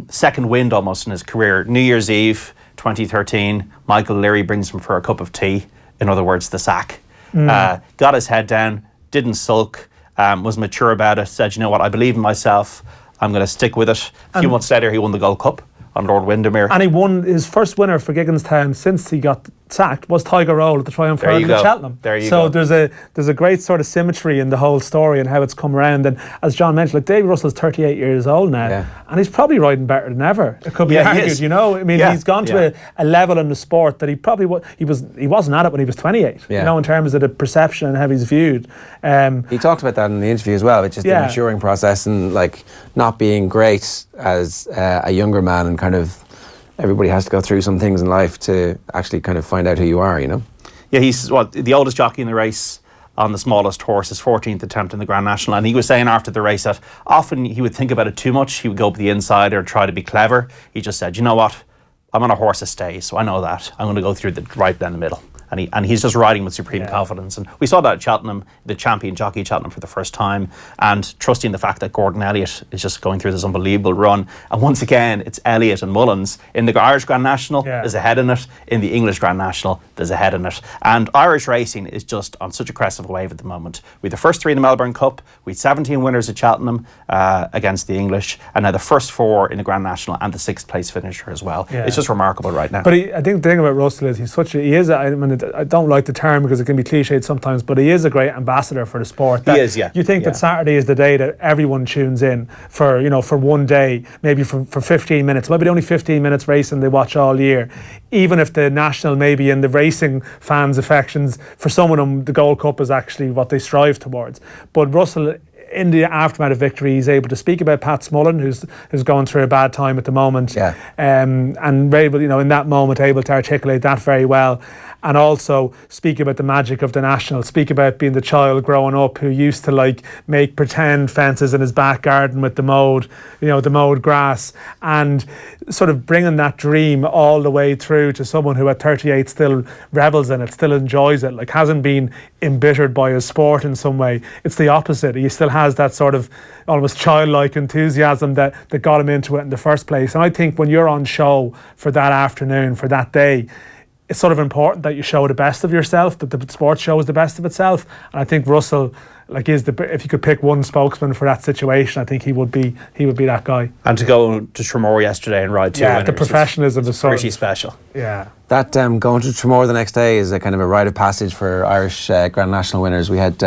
second wind almost in his career. New Year's Eve 2013, Michael Leary brings him for a cup of tea, in other words the sack. Got his head down, didn't sulk, was mature about it, said, you know what, I believe in myself, I'm going to stick with it. A few months later, he won the Gold Cup on Lord Windermere. And he won his first winner for Gigginstown since he got sacked was Tiger Roll at the Triumph Hurdle at Cheltenham. So there's a great sort of symmetry in the whole story and how it's come around. And as John mentioned, like Davy Russell's 38 years old now, and he's probably riding better than ever. It could be argued, I mean, he's gone to a level in the sport that he probably he wasn't at it when he was 28. In terms of the perception and how he's viewed. He talked about that in the interview as well. It's just the maturing process and like not being great as a younger man, and kind of everybody has to go through some things in life to actually kind of find out who you are, Yeah, he's the oldest jockey in the race on the smallest horse, his 14th attempt in the Grand National. And he was saying after the race that often he would think about it too much. He would go up the inside or try to be clever. He just said, you know what? I'm on a horse of stay, so I know that. I'm going to go through the right down the middle. And he's just riding with supreme confidence. And we saw that at Cheltenham, the champion jockey at Cheltenham for the first time, and trusting the fact that Gordon Elliott is just going through this unbelievable run. And once again, it's Elliott and Mullins. In the Irish Grand National, there's a head in it. In the English Grand National, there's a head in it. And Irish racing is just on such a crest of a wave at the moment. We had the first 3 in the Melbourne Cup, we had 17 winners at Cheltenham against the English, and now the first 4 in the Grand National and the 6th place finisher as well. It's just remarkable right now. But I think the thing about Russell is he is, I mean, I don't like the term because it can be cliched sometimes, but he is a great ambassador for the sport. He is, yeah. You think that Saturday is the day that everyone tunes in for, for one day, maybe for 15 minutes. Maybe only 15 minutes racing they watch all year. Even if the national, maybe in the racing fans' affections, for some of them, the Gold Cup is actually what they strive towards. But Russell, in the aftermath of victory, he's able to speak about Pat Smullen, who's going through a bad time at the moment, and able, in that moment, able to articulate that very well, and also speak about the magic of the national, speak about being the child growing up who used to make pretend fences in his back garden with the mowed grass, and sort of bringing that dream all the way through to someone who at 38 still revels in it, still enjoys it, hasn't been embittered by his sport in some way. It's the opposite. He still has that sort of almost childlike enthusiasm that got him into it in the first place. And I think when you're on show for that afternoon, for that day, it's sort of important that you show the best of yourself, that the sport shows the best of itself. And I think Russell, if you could pick one spokesman for that situation, I think he would be that guy. And to go to Tramore yesterday and ride 2 winners, the professionalism is pretty special. Yeah. That going to Tramore the next day is a kind of a rite of passage for Irish Grand National winners. We had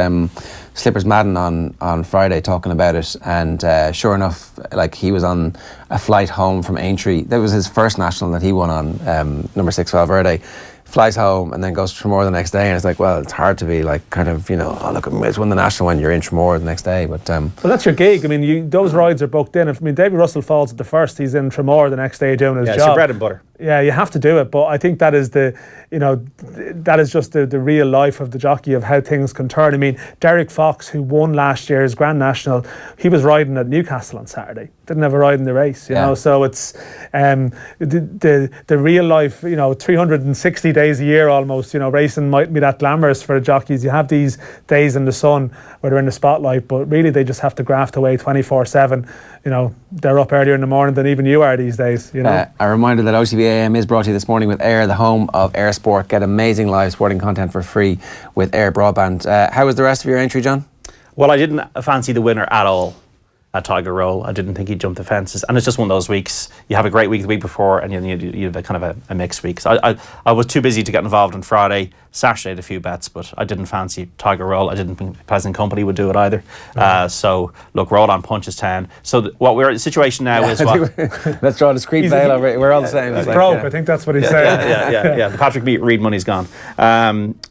Slippers Madden on Friday talking about it, and sure enough, he was on a flight home from Aintree. That was his first national that he won on, number 6 Valverde. Flies home and then goes to Tramore the next day, and it's it's hard to be look, it's won the national when you're in Tramore the next day. But well, that's your gig. I mean, those rides are booked in. Davy Russell falls at the first, he's in Tramore the next day doing his job. It's your bread and butter. Yeah, you have to do it, but I think that is that is just the real life of the jockey, of how things can turn. I mean, Derek Fox, who won last year's Grand National, he was riding at Newcastle on Saturday. Didn't have a ride in the race, you know. So it's the real life. 360 days a year almost. Racing mightn't be that glamorous for the jockeys. You have these days in the sun where they're in the spotlight, but really they just have to graft away 24/7. They're up earlier in the morning than even you are these days. A reminder that OTBAM is brought to you this morning with Air, the home of Air Sport. Get amazing live sporting content for free with Air Broadband. How was the rest of your entry, John? Well, I didn't fancy the winner at all at Tiger Roll. I didn't think he'd jump the fences, and it's just one of those weeks. You have a great week the week before, and you have a kind of a mixed week. So I was too busy to get involved on Friday. Saturday had a few bets, but I didn't fancy Tiger Roll. I didn't think Pleasant Company would do it either. So look, roll on punches 10. So what we're in the situation now is what? Let's draw a discreet veil over it. We're all the same. He's broke. I think that's what he's saying. Yeah. The Patrick Reed money's gone.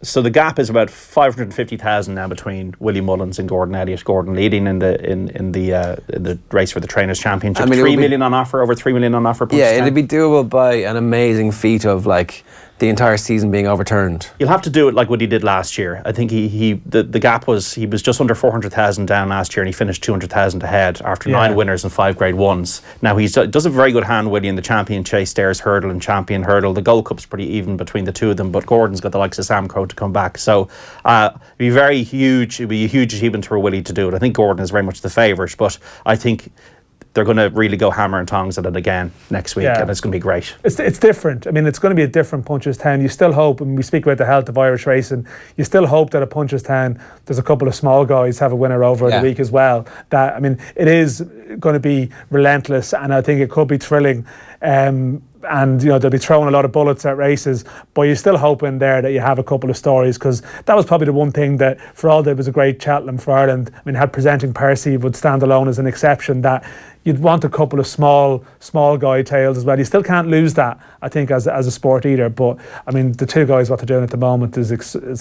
So the gap is about 550,000 now between Willie Mullins and Gordon Elliott. Gordon leading in the race for the Trainers' Championship. 3 million on offer, over 3 million on offer. It'd be doable by an amazing feat of the entire season being overturned. You'll have to do it like what he did last year. I think the gap was, he was just under 400,000 down last year, and he finished 200,000 ahead after 9 winners and 5 Grade 1s. Now he does a very good hand, Willie, in the Champion Chase Stairs Hurdle and Champion Hurdle. The Gold Cup's pretty even between the two of them, but Gordon's got the likes of Sam Crowe to come back. So it'd be very huge. It'd be a huge achievement for Willie to do it. I think Gordon is very much the favourite, but I think they're going to really go hammer and tongs at it again next week, and it's going to be great. It's different. I mean, it's going to be a different Punchestown. You still hope, and we speak about the health of Irish racing, you still hope that at Punchestown there's a couple of small guys have a winner over the week as well. That, I mean, it is going to be relentless, and I think it could be thrilling. And they'll be throwing a lot of bullets at races, but you're still hoping there that you have a couple of stories, because that was probably the one thing that, for all that it was a great Cheltenham for Ireland, I mean, had Presenting Percy would stand alone as an exception, that you'd want a couple of small guy tales as well. You still can't lose that, I think, as a sport either. But I mean, the two guys, what they're doing at the moment is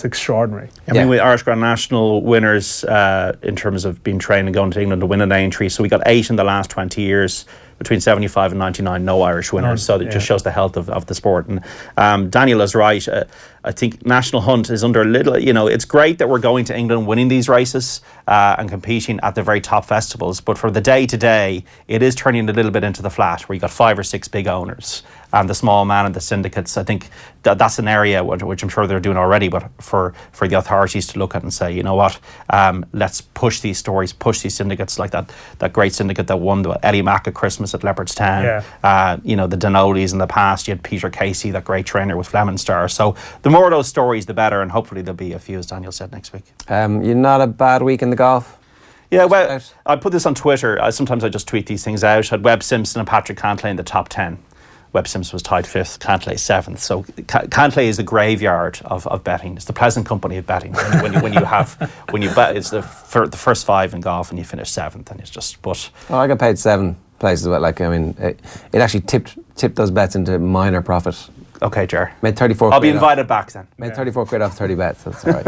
extraordinary. I mean, with Irish Grand National winners in terms of being trained and going to England to win an entry, so we got 8 in the last 20 years. Between 75 and 99, no Irish winners. So it just shows the health of the sport. And Daniel is right. I think National Hunt is under a little, it's great that we're going to England, winning these races and competing at the very top festivals. But for the day-to-day, it is turning a little bit into the flat, where you got 5 or 6 big owners. And the small man and the syndicates, I think that's an area which I'm sure they're doing already, but for the authorities to look at and say, you know what, let's push these stories, push these syndicates, like that great syndicate that won the Eddie Mack at Christmas at Leopardstown. The Denolis in the past, you had Peter Casey, that great trainer with Fleming Star. So the more of those stories, the better, and hopefully there'll be a few, as Daniel said, next week. You're not a bad week in the golf? Yeah, well, I put this on Twitter. Sometimes I just tweet these things out. I had Webb Simpson and Patrick Cantlay in the top 10. Webb Simpson was tied 5th, Cantlay 7th. So Cantlay is the graveyard of betting. It's the pleasant company of betting. When you bet, it's the first 5 in golf and you finish 7th, and it's just. But I got paid 7 places. Like, I mean, it actually tipped those bets into minor profit. Okay, Ger. Made 34 I'll be invited back then. Made 34 quid off 30 bets. That's all right.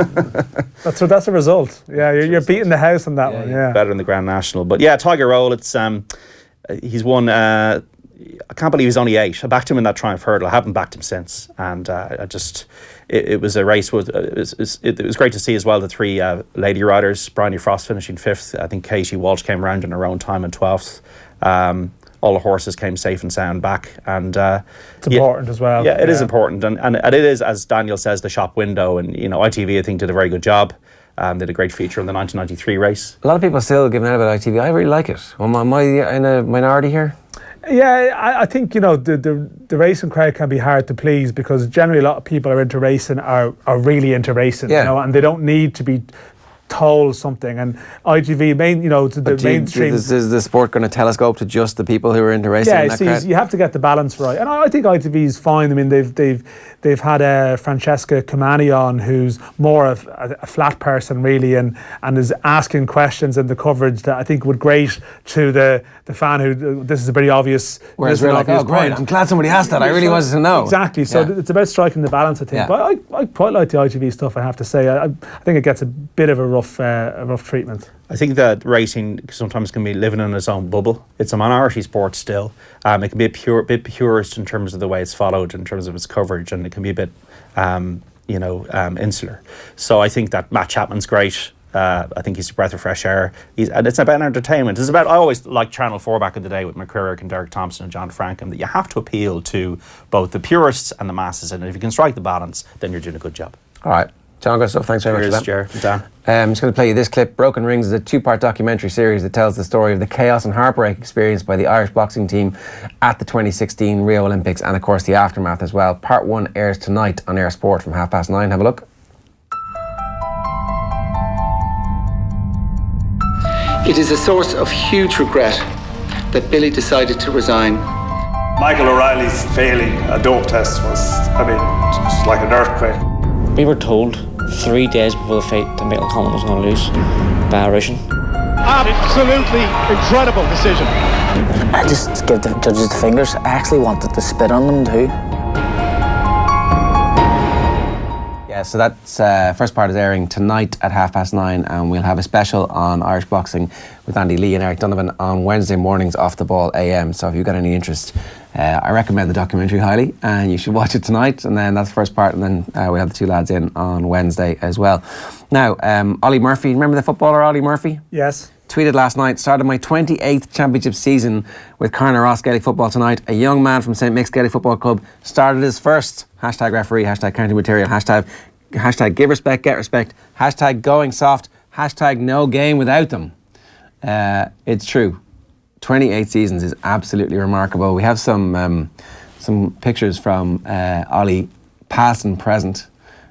That's a result. Yeah, you're beating the house on that one. Yeah. Better than the Grand National. But yeah, Tiger Roll, it's he's won. I can't believe he's only 8. I backed him in that Triumph Hurdle. I haven't backed him since, and it was a race with. It was great to see as well the 3 lady riders. Bryony Frost finishing 5th. I think Katie Walsh came around in her own time in 12th. All the horses came safe and sound back, and it's important as well. Yeah, it is important, and it is, as Daniel says, the shop window. And ITV I think did a very good job. Did a great feature in the 1993 race. A lot of people still giving out about ITV. I really like it. Am I in a minority here? Yeah, I think the racing crowd can be hard to please, because generally a lot of people are into racing are really into racing, and they don't need to be told something. And ITV the mainstream. Is the sport going to telescope to just the people who are into racing? Yeah, you have to get the balance right, and I think ITV is fine. I mean, they've had Francesca Comani on, who's more of a flat person really, and is asking questions in the coverage that I think would grate to the fan who this is a pretty obvious. Whereas we're like, oh great, I'm glad somebody asked that. I really wanted to know. Exactly. So it's about striking the balance, I think. Yeah. But I quite like the ITV stuff, I have to say. I think it gets a bit of a rough treatment. I think that racing sometimes can be living in its own bubble. It's a minority sport still. It can be a bit purist in terms of the way it's followed, in terms of its coverage, and it can be a bit, insular. So I think that Matt Chapman's great. I think he's a breath of fresh air. And it's about entertainment. It's about, I always liked Channel 4 back in the day with McCririck and Derek Thompson and John Frankham, that you have to appeal to both the purists and the masses. And if you can strike the balance, then you're doing a good job. All right. John, good stuff. Thanks very much for that. Ger. Dan. I'm just going to play you this clip. Broken Rings is a 2-part documentary series that tells the story of the chaos and heartbreak experienced by the Irish boxing team at the 2016 Rio Olympics, and of course the aftermath as well. Part 1 airs tonight on Air Sport from 9:30. Have a look. It is a source of huge regret that Billy decided to resign. Michael O'Reilly's failing a dope test was, just like an earthquake. We were told 3 days before the fight that Michael Conlan was going to lose by Russian. Absolutely incredible decision. I just give the judges the fingers. I actually wanted to spit on them too. Yeah, so that's first part is airing tonight at 9:30, and we'll have a special on Irish boxing with Andy Lee and Eric Donovan on Wednesday mornings off the ball AM. So if you've got any interest, I recommend the documentary highly, and you should watch it tonight. And then that's the first part, and then we have the 2 lads in on Wednesday as well. Now, Ollie Murphy, remember the footballer Ollie Murphy? Yes. Tweeted last night, started my 28th championship season with Carner Ross Gaelic Football tonight. A young man from St. Mick's Gaelic Football Club started his first #referee, #county material, #give respect, get respect, #going soft, #no game without them. It's true. 28 seasons is absolutely remarkable. We have some pictures from Ollie, past and present.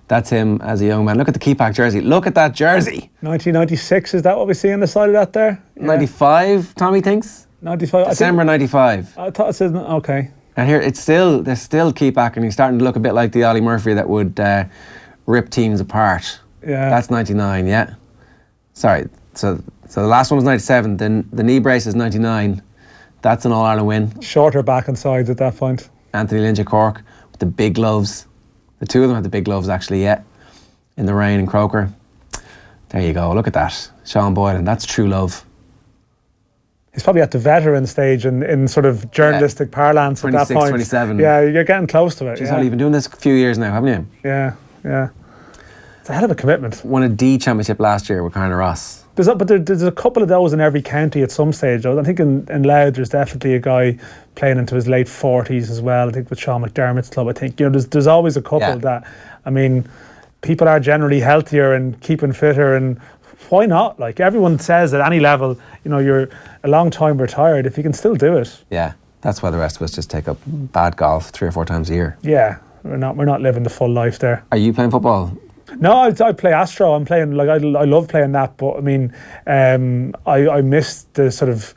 That's him as a young man. Look at the Keepak jersey. Look at that jersey. 1996, is that what we see on the side of that there? Yeah. 95, Tommy thinks? 95. December 95. I thought it said, okay. And here, there's still Keepak, and he's starting to look a bit like the Ollie Murphy that would rip teams apart. Yeah. That's 99, yeah. Sorry, so the last one was 97, then the knee brace is 99. That's an All-Ireland win. Shorter back and sides at that point. Anthony Lynch of Cork with the big gloves. The 2 of them had the big gloves actually, yeah. In the rain in Croker. There you go, look at that. Sean Boylan, that's true love. He's probably at the veteran stage in sort of journalistic parlance at that point. 27. Yeah, you're getting close to it. Jeez, Ollie, you've been doing this a few years now, haven't you? Yeah. It's a hell of a commitment. Won a D championship last year with Carner Ross. There's a couple of those in every county at some stage. I think in Louth there's definitely a guy playing into his late 40s as well. I think with Sean McDermott's club. I think there's always a couple that. I mean, people are generally healthier and keeping fitter, and why not? Like everyone says at any level, you're a long time retired if you can still do it. Yeah, that's why the rest of us just take up bad golf 3 or 4 times a year. Yeah, we're not living the full life there. Are you playing football? No, I play Astro. I love playing that, but I mean, I missed the sort of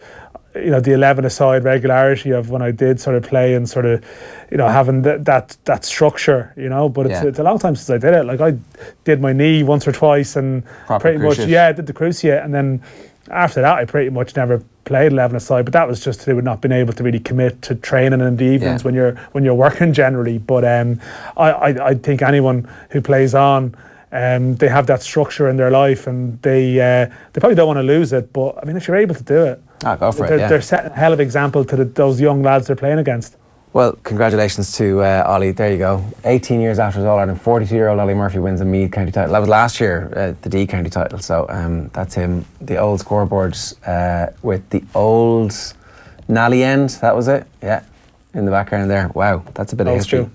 you know, the 11-a-side regularity of when I did sort of play and sort of, you know, having that structure, you know. But it's a long time since I did it. Like, I did my knee once or twice and pretty much, did the cruciate, and then after that I pretty much never played 11-a-side. But that was just to do with not being able to really commit to training in the evenings when you're working generally. But I think anyone who plays on, they have that structure in their life, and they probably don't want to lose it. But I mean, if you're able to do it, go for it. Yeah. They're setting a hell of an example to those young lads they're playing against. Well, congratulations to Ollie. There you go. 18 years after his All-Ireland, 42-year-old Ollie Murphy wins a Meath County title. That was last year, the D County title. So that's him. The old scoreboards with the old Nally end. That was it. Yeah, in the background there. Wow, that's a bit of history. True.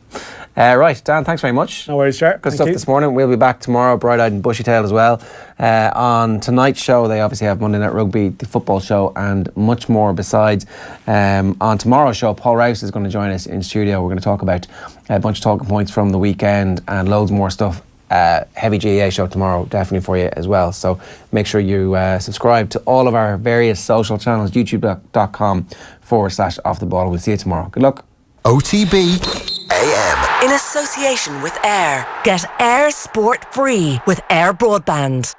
Right, Dan, thanks very much. No worries, Ger. Good stuff this morning. We'll be back tomorrow, bright-eyed and bushy-tailed as well. On tonight's show, they obviously have Monday Night Rugby, the football show, and much more besides. On tomorrow's show, Paul Rouse is going to join us in studio. We're going to talk about a bunch of talking points from the weekend and loads more stuff. Heavy GAA show tomorrow, definitely for you as well. So make sure you subscribe to all of our various social channels, youtube.com/Off the Ball. We'll see you tomorrow. Good luck. OTB AM. In association with Air. Get Air Sport free with Air Broadband.